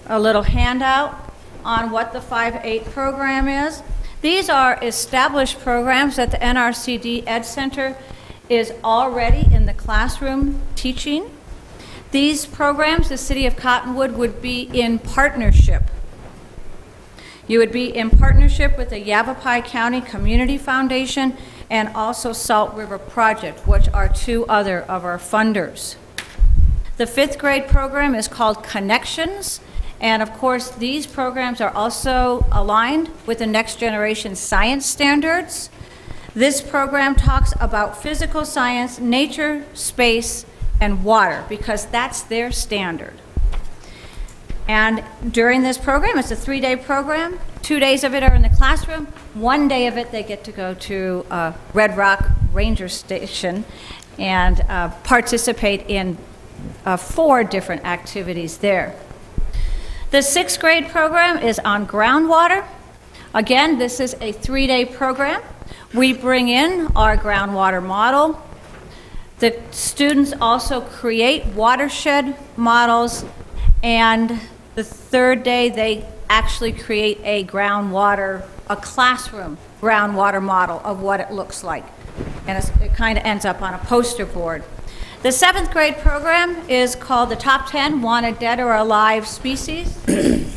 a little handout on what the 5-8 program is. These are established programs that the NRCD Ed Center is already in the classroom teaching. These programs, the City of Cottonwood would be in partnership. You would be in partnership with the Yavapai County Community Foundation and also Salt River Project, which are two other of our funders. The 5th grade program is called Connections. And of course, these programs are also aligned with the Next Generation Science Standards. This program talks about physical science, nature, space, and water, because that's their standard. And during this program, it's a 3-day program. 2 days of it are in the classroom. 1 day of it, they get to go to Red Rock Ranger Station and participate in 4 different activities there. The 6th grade program is on groundwater. Again, this is a 3-day program. We bring in our groundwater model. The students also create watershed models, and the 3rd day they actually create a classroom groundwater model of what it looks like. And it kind of ends up on a poster board. The 7th grade program is called the Top 10 Wanted Dead or Alive Species. And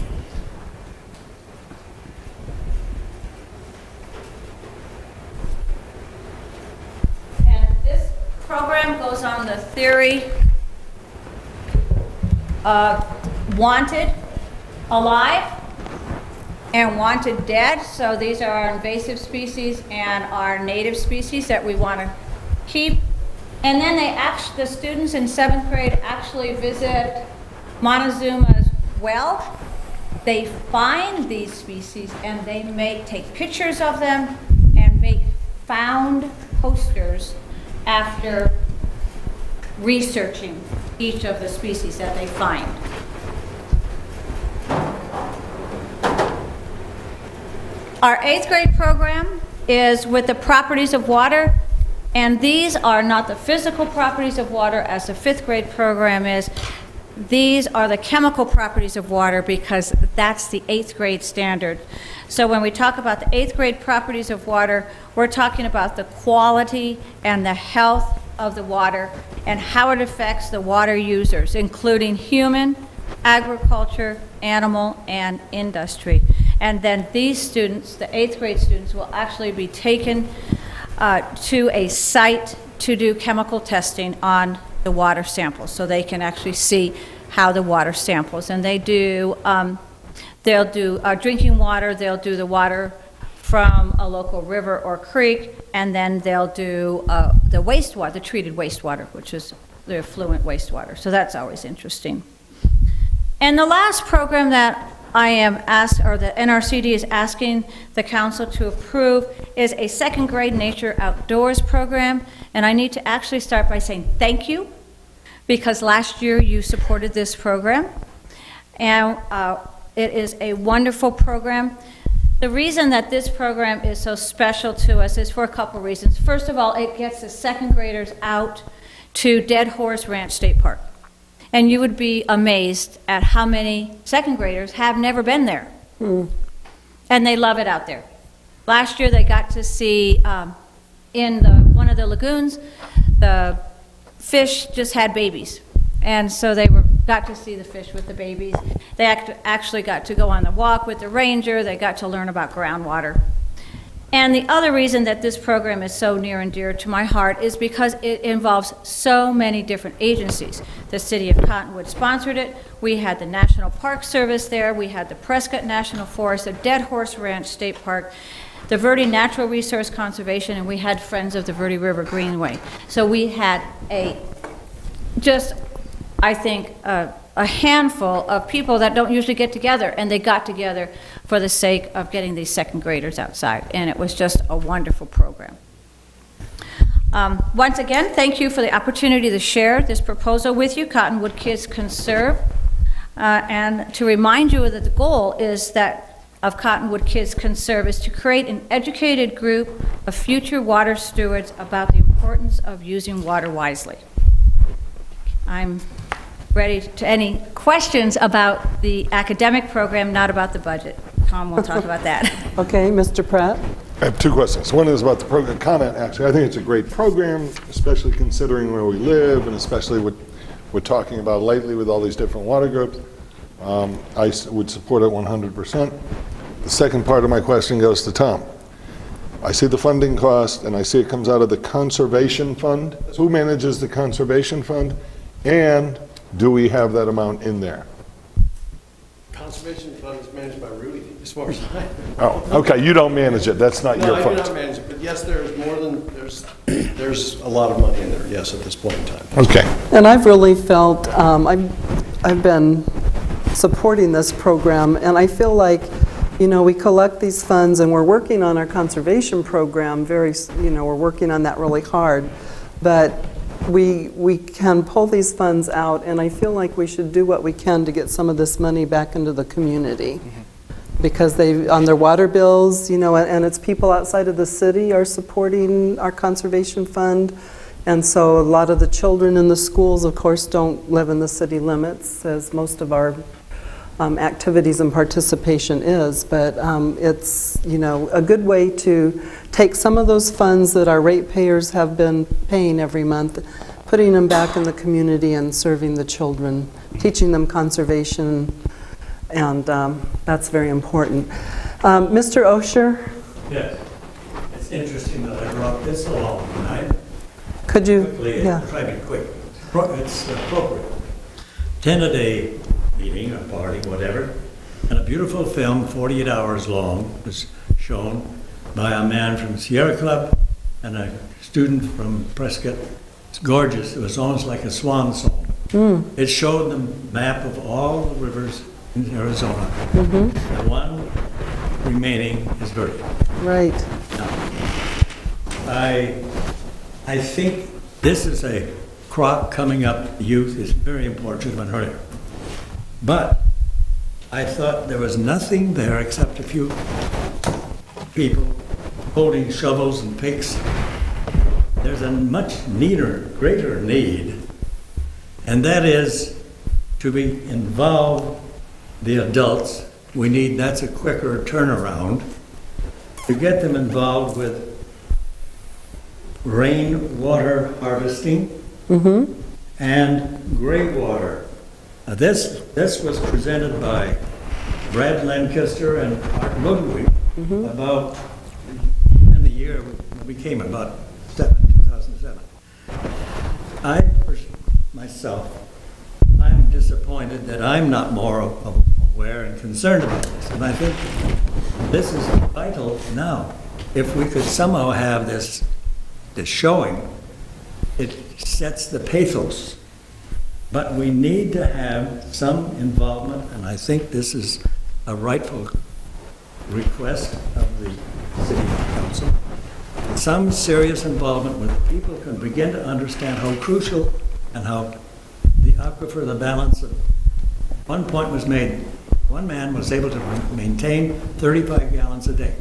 this program goes on the theory of wanted alive and wanted dead. So these are our invasive species and our native species that we want to keep. And then the students in 7th grade actually visit Montezuma's well. They find these species and they take pictures of them and make found posters after researching each of the species that they find. Our 8th grade program is with the properties of water. And these are not the physical properties of water as the 5th grade program is. These are the chemical properties of water, because that's the 8th grade standard. So when we talk about the 8th grade properties of water, we're talking about the quality and the health of the water and how it affects the water users, including human, agriculture, animal, and industry. And then these students, the 8th grade students, will actually be taken to a site to do chemical testing on the water samples, so they can actually see how the water samples. And they do, they'll do drinking water, they'll do the water from a local river or creek, and then they'll do the wastewater, the treated wastewater, which is the effluent wastewater. So that's always interesting. And the last program that I am asked, or the NRCD is asking the council to approve, is a 2nd grade nature outdoors program. And I need to actually start by saying thank you, because last year you supported this program. And it is a wonderful program. The reason that this program is so special to us is for a couple reasons. First of all, it gets the 2nd graders out to Dead Horse Ranch State Park. And you would be amazed at how many 2nd graders have never been there. And they love it out there. Last year they got to see in one of the lagoons, the fish just had babies. And so they got to see the fish with the babies. They actually got to go on the walk with the ranger. They got to learn about groundwater. And the other reason that this program is so near and dear to my heart is because it involves so many different agencies. The City of Cottonwood sponsored it. We had the National Park Service there. We had the Prescott National Forest, the Dead Horse Ranch State Park, the Verde Natural Resource Conservation, and we had Friends of the Verde River Greenway. So we had I think, a handful of people that don't usually get together, and they got together for the sake of getting these second graders outside, and it was just a wonderful program. Once again, thank you for the opportunity to share this proposal with you, Cottonwood Kids Conserve, and to remind you that the goal is of Cottonwood Kids Conserve is to create an educated group of future water stewards about the importance of using water wisely. I'm ready to any questions about the academic program, not about the budget. Tom will talk about that. Okay, Mr. Pratt. I have two questions. One is about the program comment, actually. I think it's a great program, especially considering where we live and especially what we're talking about lately with all these different water groups. I would support it 100%. The second part of my question goes to Tom. I see the funding cost and I see it comes out of the Conservation Fund. Who manages the Conservation Fund? And do we have that amount in there? Conservation Fund is managed by Rudy, as far as I know. Oh, okay, you don't manage it, that's not your fund. No, I do not manage it, but yes, there's more than, there's a lot of money in there, yes, at this point in time. Okay. And I've really felt, I've been supporting this program, and I feel like, you know, we collect these funds and we're working on our conservation program we're working on that really hard, but we can pull these funds out, and I feel like we should do what we can to get some of this money back into the community. Because they, on their water bills, you know, and it's people outside of the city are supporting our conservation fund. And so a lot of the children in the schools, of course, don't live in the city limits, as most of our activities and participation is. But it's, you know, a good way to take some of those funds that our ratepayers have been paying every month, putting them back in the community and serving the children, teaching them conservation, and that's very important. Mr. Osher? Yes. It's interesting that I brought this along tonight. Could you? Quickly, yeah. Try to be quick. It's appropriate. 10-a-day meeting or party, whatever, and a beautiful film, 48 hours long, was shown by a man from Sierra Club and a student from Prescott. It's gorgeous. It was almost like a swan song. It showed the map of all the rivers in Arizona. The one remaining is Verde. Right. Now, I think this is a crop coming up. Youth is very important to Verde. But I thought there was nothing there except a few people holding shovels and picks. There's a much greater need, and that is to be involved the adults. That's a quicker turnaround, to get them involved with rainwater harvesting and gray water. Now this was presented by Brad Lancaster and Art Ludwig about in the year we came, about 2007. I myself, I'm disappointed that I'm not more aware and concerned about this. And I think this is vital now. If we could somehow have this showing, it sets the pathos. But we need to have some involvement, and I think this is a rightful request of the City Council. Some serious involvement where people can begin to understand how crucial and how the aquifer, the balance of one point was made. One man was able to maintain 35 gallons a day,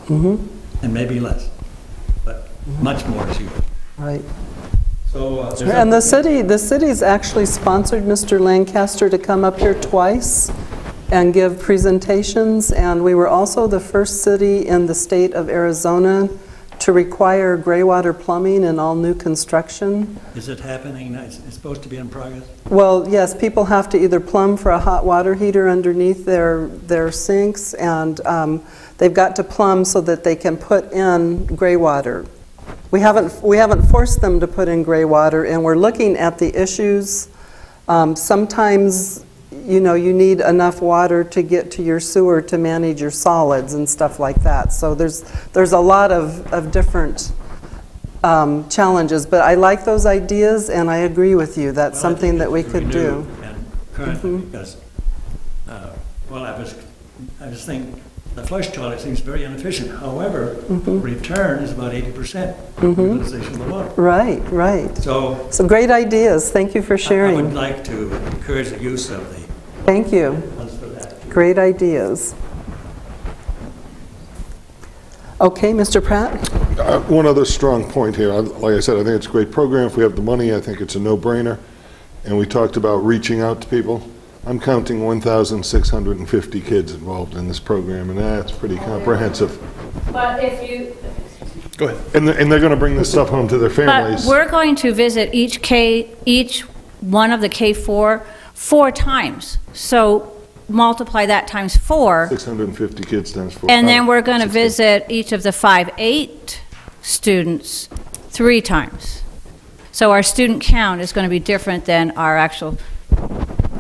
and maybe less, but much more is used. Right. So, and the city's actually sponsored Mr. Lancaster to come up here twice and give presentations, and we were also the first city in the state of Arizona to require gray water plumbing in all new construction. Is it happening? It's supposed to be in progress? Well, yes, people have to either plumb for a hot water heater underneath their sinks, and they've got to plumb so that they can put in gray water. We haven't forced them to put in gray water, and we're looking at the issues. Sometimes, you know, you need enough water to get to your sewer to manage your solids and stuff like that. So there's a lot of different challenges, but I like those ideas, and I agree with you. That's something that we could do. And currently, because, well, I was thinking the flush toilet seems very inefficient. However, return is about 80% utilization of the water. Right, right. So great ideas. Thank you for sharing. I would like to encourage the use of the Thank you. funds for that. Great ideas. Okay, Mr. Pratt? One other strong point here. Like I said, I think it's a great program. If we have the money, I think it's a no-brainer. And we talked about reaching out to people. I'm counting 1,650 kids involved in this program, and that's pretty comprehensive. But if you... Go ahead. And they're going to bring this stuff home to their families. But we're going to visit each one of the K4 4 times. So multiply that times 4. 650 kids times 4. And then we're going to visit each of the 5-8 students 3 times. So our student count is going to be different than our actual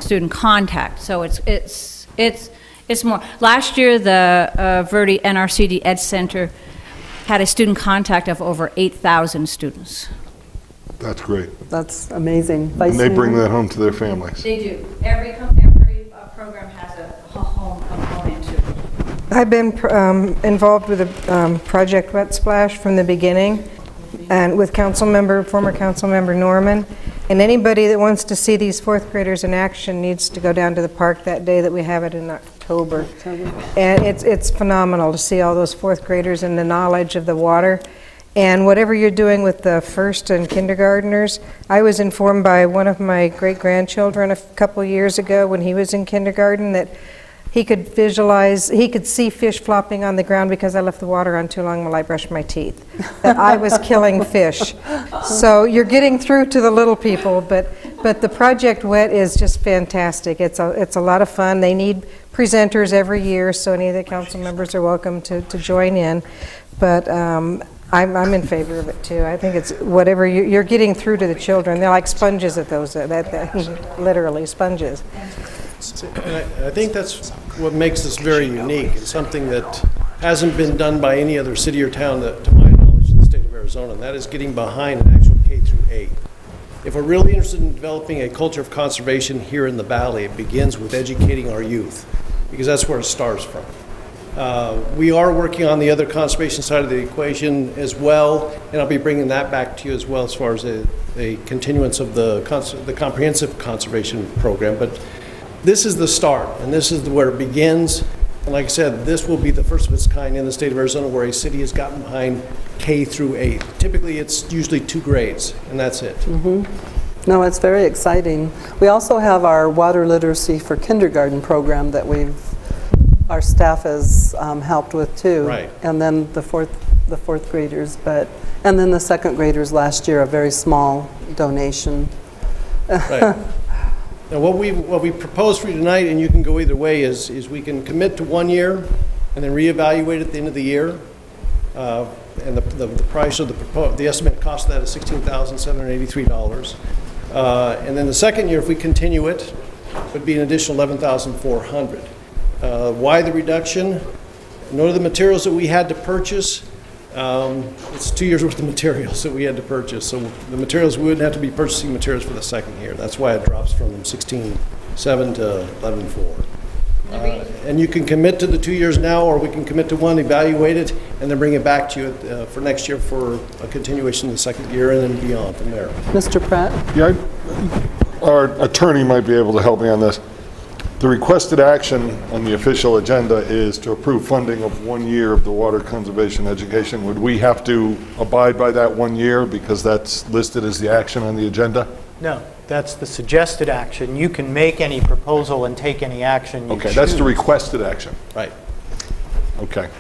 student contact. So it's more. Last year, the Verde NRCD Ed Center had a student contact of over 8,000 students. That's great. That's amazing. And they bring that home to their families. They do. Every program has a home component to it. I've been involved with the Project Wet Splash from the beginning, and with former council member Norman. And anybody that wants to see these 4th graders in action needs to go down to the park that day that we have it in October. And it's phenomenal to see all those 4th graders and the knowledge of the water. And whatever you're doing with the first and kindergartners, I was informed by one of my great-grandchildren a couple years ago when he was in kindergarten that he could visualize, he could see fish flopping on the ground because I left the water on too long while I brushed my teeth. That I was killing fish. So you're getting through to the little people, but the Project Wet is just fantastic. It's a lot of fun. They need presenters every year, so any of the council members are welcome to join in. But I'm in favor of it too. I think it's whatever you're getting through to the children. They're like sponges at those, literally sponges. And I think that's what makes this very unique. It's something that hasn't been done by any other city or town, to my knowledge, in the state of Arizona, and that is getting behind an actual K through 8. If we're really interested in developing a culture of conservation here in the Valley, it begins with educating our youth, because that's where it starts from. We are working on the other conservation side of the equation as well, and I'll be bringing that back to you as well as far as a continuance of the comprehensive conservation program. But this is the start, and this is where it begins. And like I said, this will be the first of its kind in the state of Arizona where a city has gotten behind K through 8. Typically, it's usually 2 grades, and that's it. No, it's very exciting. We also have our water literacy for kindergarten program that our staff has helped with too. Right. And then the fourth graders, and then the 2nd graders last year, a very small donation. Right. Now, what we propose for you tonight, and you can go either way, is we can commit to 1 year and then reevaluate at the end of the year. And the price of the estimated cost of that is $16,783. And then the 2nd year, if we continue it, would be an additional $11,400. Why the reduction? In order to the materials that we had to purchase, it's 2 years worth of materials that we had to purchase. So the materials, we wouldn't have to be purchasing materials for the 2nd year. That's why it drops from $16,700 to $11,400. And you can commit to the 2 years now, or we can commit to 1, evaluate it, and then bring it back to you for next year for a continuation in the 2nd year and then beyond from there. Mr. Pratt? Yeah, our attorney might be able to help me on this. The requested action on the official agenda is to approve funding of 1 year of the water conservation education. Would we have to abide by that 1 year because that's listed as the action on the agenda? No, that's the suggested action. You can make any proposal and take any action you choose. That's the requested action. Right. Okay.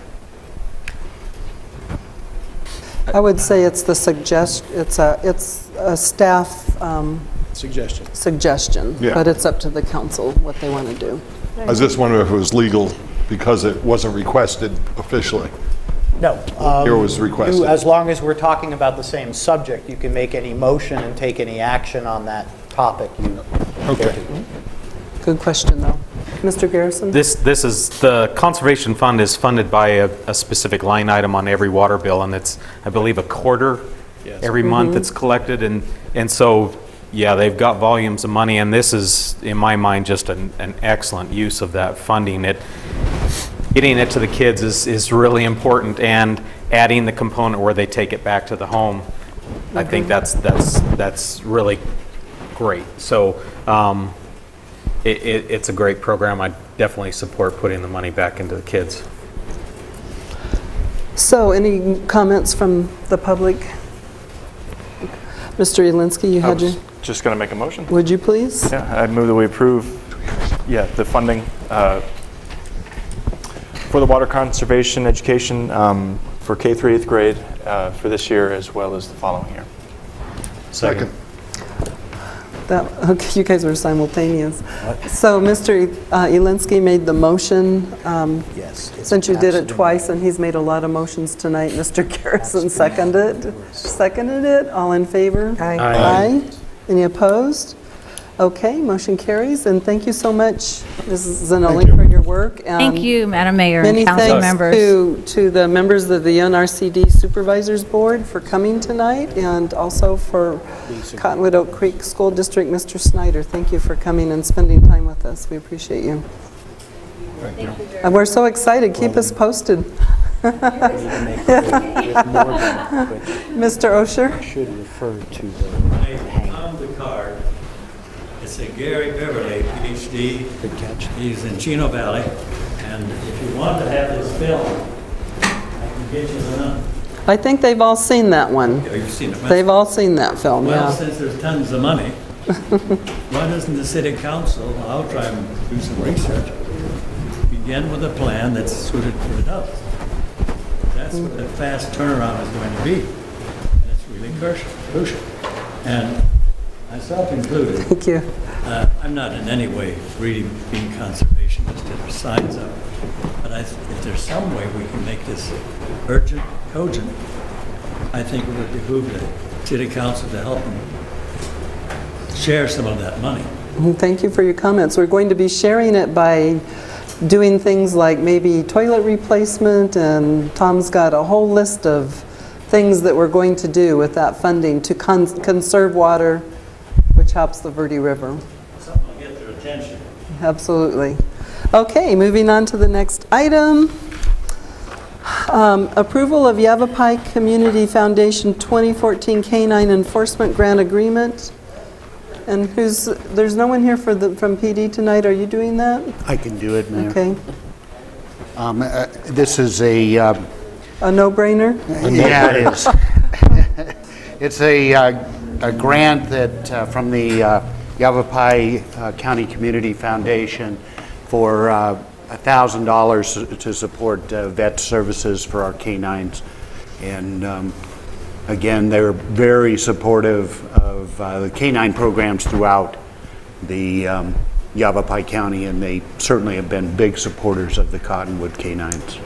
I would say it's the it's a staff suggestion, Yeah. but it's up to the council what they want to do. I was just wondering if it was legal because it wasn't requested officially. No. Here it was requested. As long as we're talking about the same subject, you can make any motion and take any action on that topic. Okay. Good question, though. Mr. Garrison? This is, the conservation fund is funded by a specific line item on every water bill, and it's, I believe, a quarter every month that's collected, and so, yeah, they've got volumes of money, and this is, in my mind, just an excellent use of that funding. Getting it to the kids is really important, and adding the component where they take it back to the home, I think that's really great. So it's a great program. I definitely support putting the money back into the kids. So, any comments from the public? Mr. Elinsky, you had your... Just going to make a motion. Would you please? Yeah, I move that we approve, the funding for the water conservation education for K through 8th grade for this year as well as the following year. Second. Okay, you guys were simultaneous. So Mr. Elinsky made the motion. Yes. Since you did it twice and he's made a lot of motions tonight, Mr. Garrison seconded it. All in favor? Aye. Aye. Any opposed? Okay, motion carries, and thank you so much, Mrs. Zanoli, for your work. Thank you, Madam Mayor and many council thanks members. to the members of the NRCD Supervisors Board for coming tonight, and also for Cottonwood Oak Creek School District, Mr. Snyder. Thank you for coming and spending time with us. We appreciate you. Thank you. And we're so excited. Keep us posted. Mr. Osher? Should refer to the I found the card. It's a Gary Beverly, PhD. Good catch. He's in Chino Valley. And if you want to have this film, I can get you the number. I think they've all seen that one. Yeah, you've seen it. They've all seen that film, Well, yeah. since there's tons of money, why doesn't the city council, I'll try and do some research, begin with a plan that's suited for adults? That's what the fast turnaround is going to be. And it's really crucial. And myself included. Thank you. I'm not in any way really being conservationist. There's signs up. But if there's some way we can make this urgent, cogent, I think it would behoove the city council to help them share some of that money. Thank you for your comments. We're going to be sharing it by doing things like maybe toilet replacement, and Tom's got a whole list of things that we're going to do with that funding to conserve water, which helps the Verde River. Something will get their attention. Absolutely. Okay, moving on to the next item. Approval of Yavapai Community Foundation 2014 Canine Enforcement Grant Agreement. And there's no one here from PD tonight. Are you doing that? I can do it, Mayor. Okay. This is a no-brainer? Yeah, it is. It's a grant that from the Yavapai County Community Foundation for $1,000 to support vet services for our canines. And again, they're very supportive of the canine programs throughout the Yavapai County, and they certainly have been big supporters of the Cottonwood canines.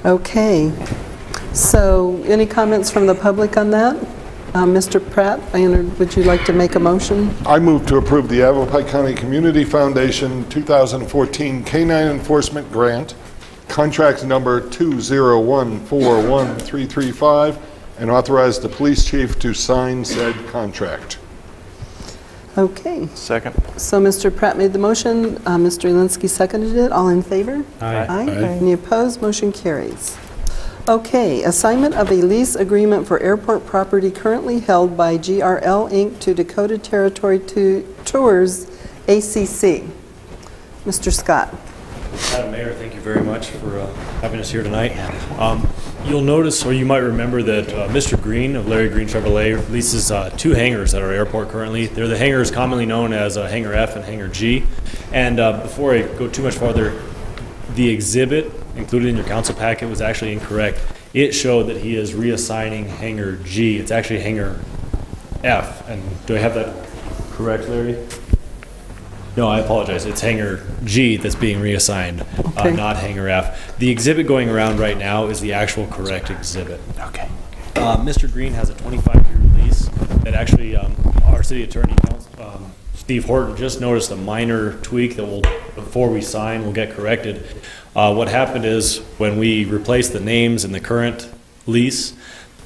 Okay. So, any comments from the public on that? Mr. Pratt, would you like to make a motion? I move to approve the Yavapai County Community Foundation 2014 Canine Enforcement Grant, contract number 2014135, and authorize the police chief to sign said contract. Okay. Second. So Mr. Pratt made the motion, Mr. Elinsky seconded it. All in favor? Aye. Aye. Any opposed? Motion carries. Okay, assignment of a lease agreement for airport property currently held by GRL Inc. to Dakota Territory Tours ACC. Mr. Scott. Madam Mayor, thank you very much for having us here tonight. You'll notice, or you might remember, that Mr. Green of Larry Green Chevrolet leases 2 hangars at our airport currently. They're the hangars commonly known as Hangar F and Hangar G. And before I go too much farther, the exhibit included in your council packet was actually incorrect. it showed that he is reassigning hangar G. It's actually hangar F. And do I have that correct, Larry? No, I apologize. It's hangar G that's being reassigned, not hangar F. The exhibit going around right now is the actual correct exhibit. Okay. Mr. Green has a 25-year lease that actually our city attorney, Steve Horton, just noticed a minor tweak that will, before we sign, will get corrected. What happened is when we replaced the names in the current lease,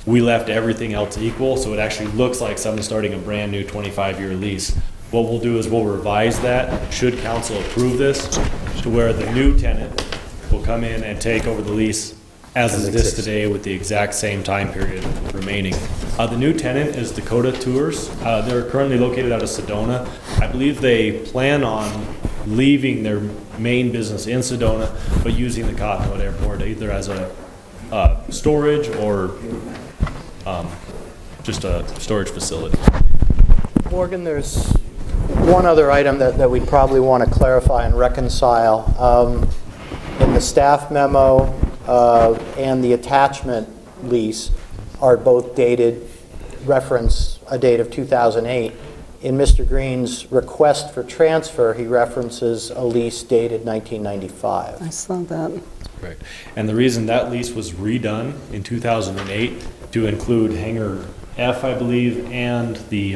we left everything else equal, so it actually looks like someone's starting a brand new 25-year lease. What we'll do is we'll revise that, should council approve this, to where the new tenant will come in and take over the lease as it is today with the exact same time period remaining. The new tenant is Dakota Tours. They're currently located out of Sedona. I believe they plan on leaving their main business in Sedona, but using the Cottonwood Airport either as a storage or just a storage facility. Morgan, there's one other item that we probably want to clarify and reconcile. In the staff memo and the attachment lease are both dated, reference a date of 2008. In Mr. Green's request for transfer, he references a lease dated 1995. I saw that. Correct. And the reason that lease was redone in 2008 to include hangar F, I believe, and the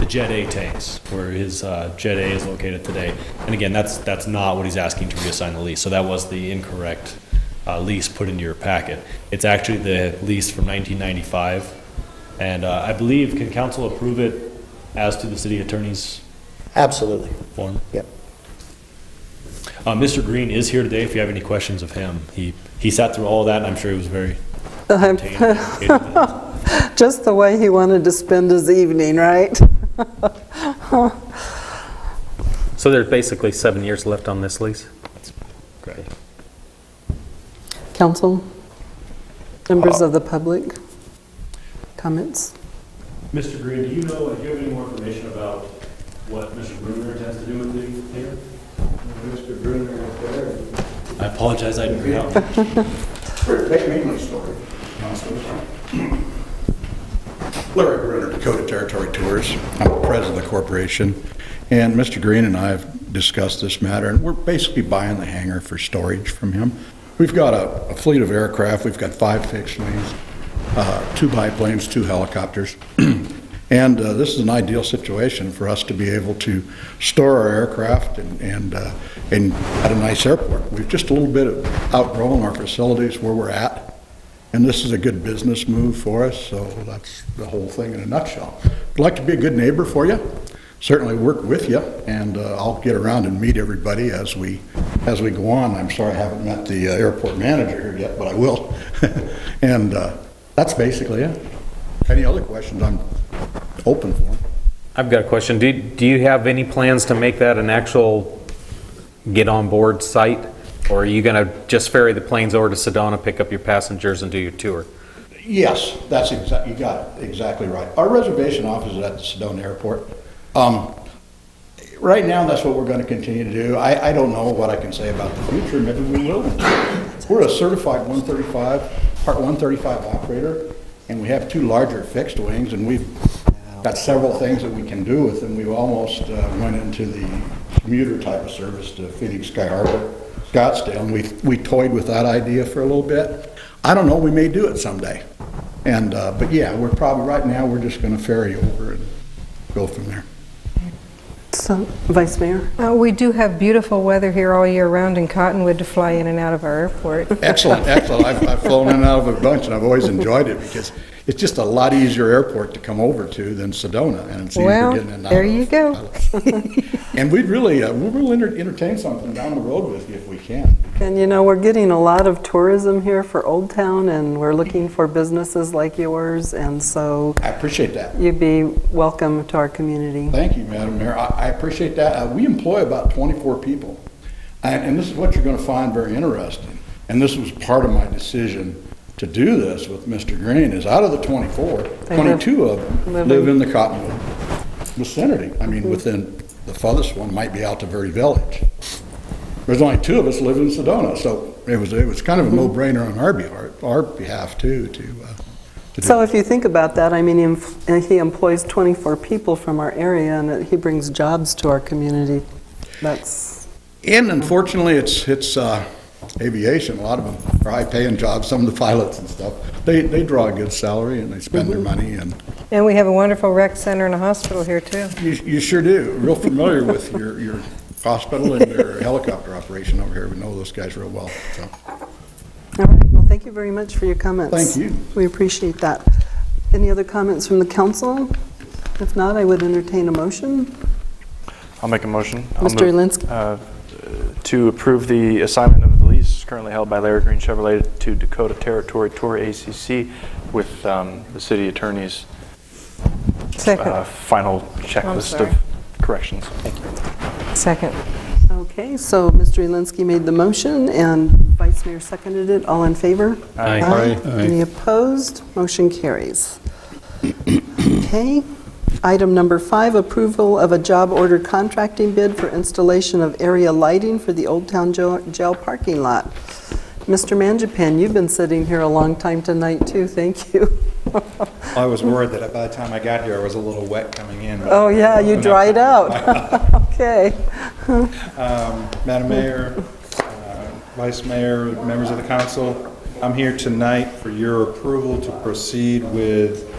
Jet A tanks, where his Jet A is located today. And again, that's not what he's asking to reassign the lease. So that was the incorrect lease put into your packet. It's actually the lease from 1995. And I believe, can council approve it as to the city attorney's Absolutely. form? Yep. Mr. Green is here today if you have any questions of him. He sat through all of that, and I'm sure he was very just the way he wanted to spend his evening, right? So there's basically 7 years left on this lease? That's great. Council, members of the public, comments? Mr. Green, do you have any more information about what Mr. Bruner intends to do with the hangar? Mr. Bruner is there. I apologize, I didn't hear that. Take me my story. Larry Bruner, Dakota Territory Tours. I'm the president of the corporation, and Mr. Green and I have discussed this matter, and we're basically buying the hangar for storage from him. We've got a fleet of aircraft. We've got 5 fixed wings, 2 biplanes, 2 helicopters, and this is an ideal situation for us to be able to store our aircraft and at a nice airport. We've just a little bit outgrown our facilities where we're at. And this is a good business move for us, so that's the whole thing in a nutshell. I'd like to be a good neighbor for you, certainly work with you, and I'll get around and meet everybody as we go on. I'm sorry I haven't met the airport manager here yet, but I will. And that's basically it. Any other questions, I'm open for them. I've got a question. Do you have any plans to make that an actual get-on-board site? Or are you going to just ferry the planes over to Sedona, pick up your passengers, and do your tour? Yes, that's you got it exactly right. Our reservation office is at the Sedona Airport. Right now, that's what we're going to continue to do. I don't know what I can say about the future. Maybe we will. We're a certified Part 135 operator, and we have 2 larger fixed wings, and we've got several things that we can do with them. We almost went into the commuter type of service to Phoenix Sky Harbor, Scottsdale, and we toyed with that idea for a little bit. I don't know, we may do it someday. And but yeah, we're probably right now we're just going to ferry over and go from there. So, Vice Mayor? We do have beautiful weather here all year round in Cottonwood to fly in and out of our airport. Excellent, excellent. I've flown in and out of a bunch, and I've always enjoyed it because it's just a lot easier airport to come over to than Sedona, and it's easier getting in and out. There you go. And we'll entertain something down the road with you if we can. And you know, we're getting a lot of tourism here for Old Town, and we're looking for businesses like yours, and so I appreciate that. You'd be welcome to our community. Thank you, Madam Mayor. I appreciate that. We employ about 24 people, and this is what you're going to find very interesting. And this was part of my decision to do this with Mr. Green. Is out of the 24, 22 of them live in the Cottonwood vicinity. I mean, within the farthest one might be out to Very Village. There's only 2 of us live in Sedona, so it was kind of a no-brainer on our behalf too, to do So if you think about that, I mean, he employs 24 people from our area, and he brings jobs to our community. That's... And unfortunately, it's aviation. A lot of them are high-paying jobs. Some of the pilots and stuff, they draw a good salary and they spend their money. And we have a wonderful rec center and a hospital here too. You sure do. Real familiar with your hospital and their helicopter operation over here. We know those guys real well. So. All right. Well, thank you very much for your comments. Thank you. We appreciate that. Any other comments from the council? If not, I would entertain a motion. I'll make a motion. Mr. Elinsky. To approve the assignment of the lease currently held by Larry Green Chevrolet to Dakota Territory Tour ACC with the city attorney's final checklist of corrections. Thank you. Second. Okay, so Mr. Elinsky made the motion and Vice Mayor seconded it. All in favor? Aye. Aye. Any opposed? Motion carries. Okay. Item number 5, approval of a job order contracting bid for installation of area lighting for the Old Town Jail parking lot. Mr. Mangiapane, you've been sitting here a long time tonight too. Thank you. I was worried that by the time I got here, I was a little wet coming in. Oh yeah, you dried out. Okay. Madam Mayor, Vice Mayor, members of the council, I'm here tonight for your approval to proceed with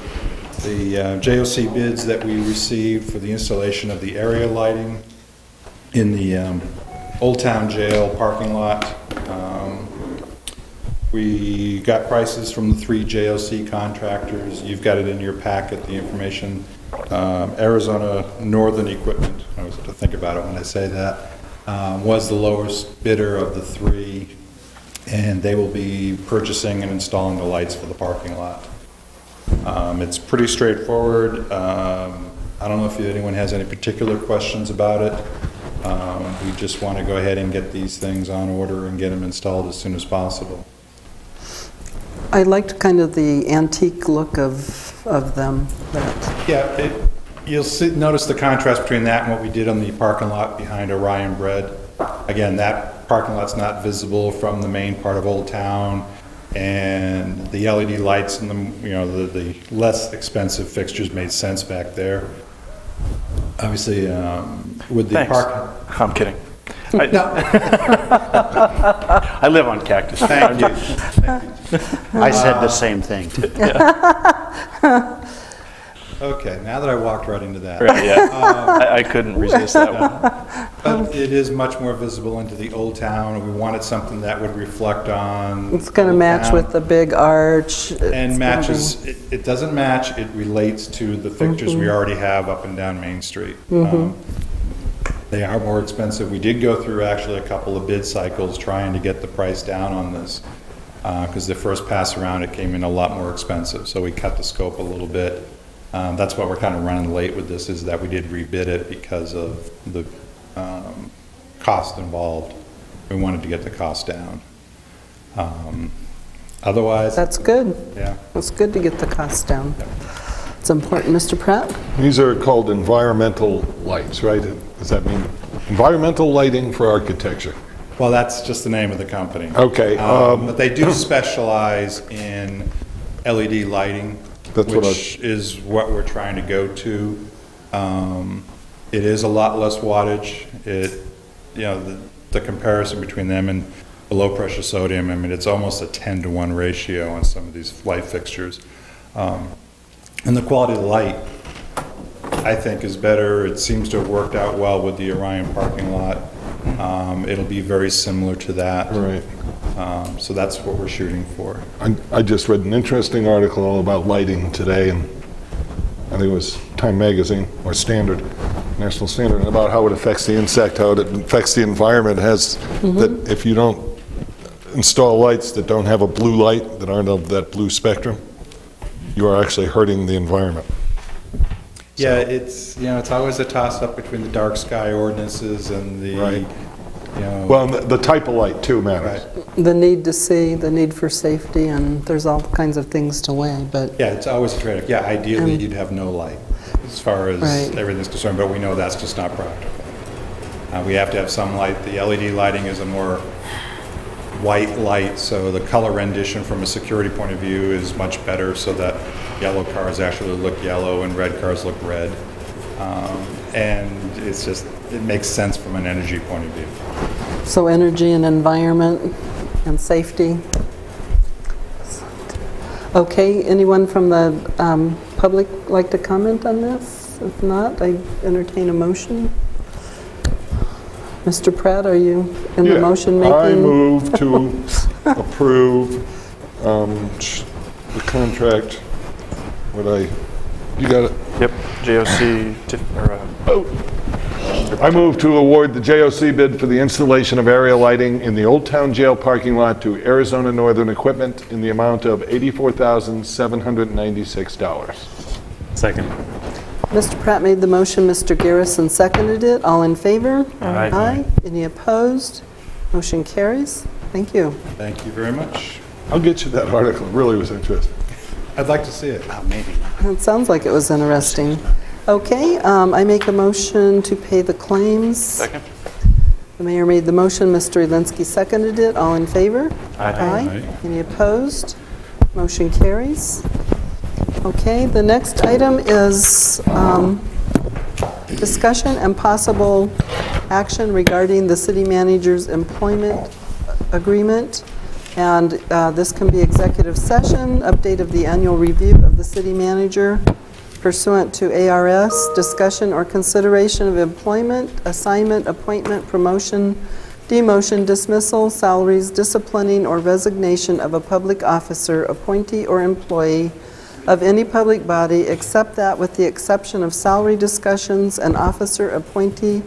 the JOC bids that we received for the installation of the area lighting in the Old Town Jail parking lot. We got prices from the 3 JOC contractors. You've got it in your packet, the information. Arizona Northern Equipment, I always have to think about it when I say that, was the lowest bidder of the 3, and they will be purchasing and installing the lights for the parking lot. It's pretty straightforward. I don't know if anyone has any particular questions about it. We just want to go ahead and get these things on order and get them installed as soon as possible. I liked kind of the antique look of them. Yeah, you'll notice the contrast between that and what we did on the parking lot behind Orion Bread. Again, that parking lot's not visible from the main part of Old Town, and the LED lights and the less expensive fixtures made sense back there. Obviously, with the park. I'm kidding. I live on Cactus. Thank you. I said the same thing. Okay, now that I walked right into that. Right, yeah. I couldn't resist that one. But it is much more visible into the Old Town. We wanted something that would reflect on. It's going to match with the big arch. And matches, it doesn't match, it relates to the fixtures we already have up and down Main Street. They are more expensive. We did go through actually a couple of bid cycles trying to get the price down on this, because the first pass around it came in a lot more expensive, so we cut the scope a little bit. That's why we're kind of running late with this, is that we did rebid it because of the cost involved. We wanted to get the cost down. Otherwise... That's good. Yeah. It's good to get the cost down. It's important. Mr. Pratt? These are called environmental lights, right? Does that mean environmental lighting for architecture? Well, that's just the name of the company. Okay. But they do specialize in LED lighting, which is what we're trying to go to. It is a lot less wattage. The comparison between them and the low pressure sodium, I mean, it's almost a 10-to-1 ratio on some of these light fixtures. And the quality of the light, I think, is better. It seems to have worked out well with the Orion parking lot. It'll be very similar to that. Right. So that's what we're shooting for. I just read an interesting article about lighting today, and I think it was Time Magazine or Standard, National Standard, about how it affects the insect, how it affects the environment. It has that if you don't install lights that don't have a blue light, that aren't of that blue spectrum, you are actually hurting the environment. Yeah, it's always a toss-up between the dark sky ordinances and the well, the type of light too matters. Right. The need to see, the need for safety, and there's all kinds of things to weigh. But yeah, it's always a trade-off. Yeah, ideally you'd have no light as far as everything's concerned, but we know that's just not practical. We have to have some light. The LED lighting is a more white light, so the color rendition from a security point of view is much better, so that yellow cars actually look yellow and red cars look red. And it's just, it makes sense from an energy point of view. So energy and environment and safety. Okay, anyone from the public like to comment on this? If not, I entertain a motion. Mr. Pratt, are you in the motion making? I move to approve the contract. You got it? Yep, JOC, I move to award the JOC bid for the installation of area lighting in the Old Town Jail parking lot to Arizona Northern Equipment in the amount of $84,796. Second. Mr. Pratt made the motion, Mr. Garrison seconded it. All in favor? Aye. Aye. Any opposed? Motion carries. Thank you. Thank you very much. I'll get you that article. It really was interesting. I'd like to see it. Oh, maybe. It sounds like it was interesting. Okay, I make a motion to pay the claims. Second. The mayor made the motion, Mr. Elinsky seconded it. All in favor? Aye. Aye. Any opposed? Motion carries. Okay, the next item is discussion and possible action regarding the city manager's employment agreement. And this can be executive session, update of the annual review of the city manager pursuant to ARS, discussion or consideration of employment, assignment, appointment, promotion, demotion, dismissal, salaries, disciplining, or resignation of a public officer, appointee, or employee of any public body, except that with the exception of salary discussions, an officer, appointee,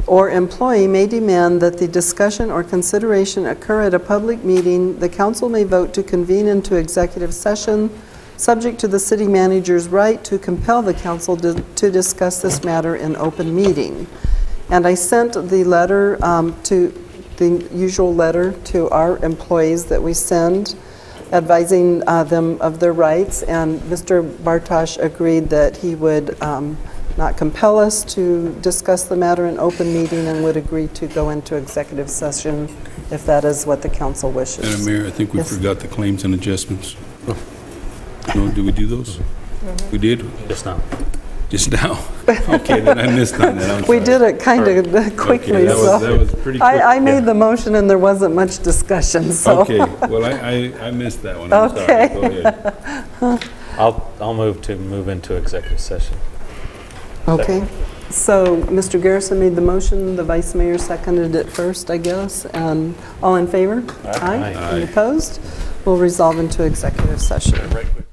or employee may demand that the discussion or consideration occur at a public meeting. The council may vote to convene into executive session, subject to the city manager's right to compel the council to discuss this matter in open meeting. And I sent the letter to the usual letter to our employees that we send, advising them of their rights, and Mr. Bartosh agreed that he would not compel us to discuss the matter in open meeting and would agree to go into executive session if that is what the council wishes. Madam Mayor, I think we forgot the claims and adjustments. No, did we do those? We did? Just now. Just now? Okay, then I missed on that. I'm We sorry. did it kind of quickly, Okay, so. that was pretty quick. I made the motion and there wasn't much discussion, so. Okay, well, I missed that one. I'm Okay. sorry. Go ahead. I'll move into executive session. Okay, so Mr. Garrison made the motion, the vice mayor seconded it first, I guess, and all in favor? Aye. Any opposed? We'll resolve into executive session. Right quick.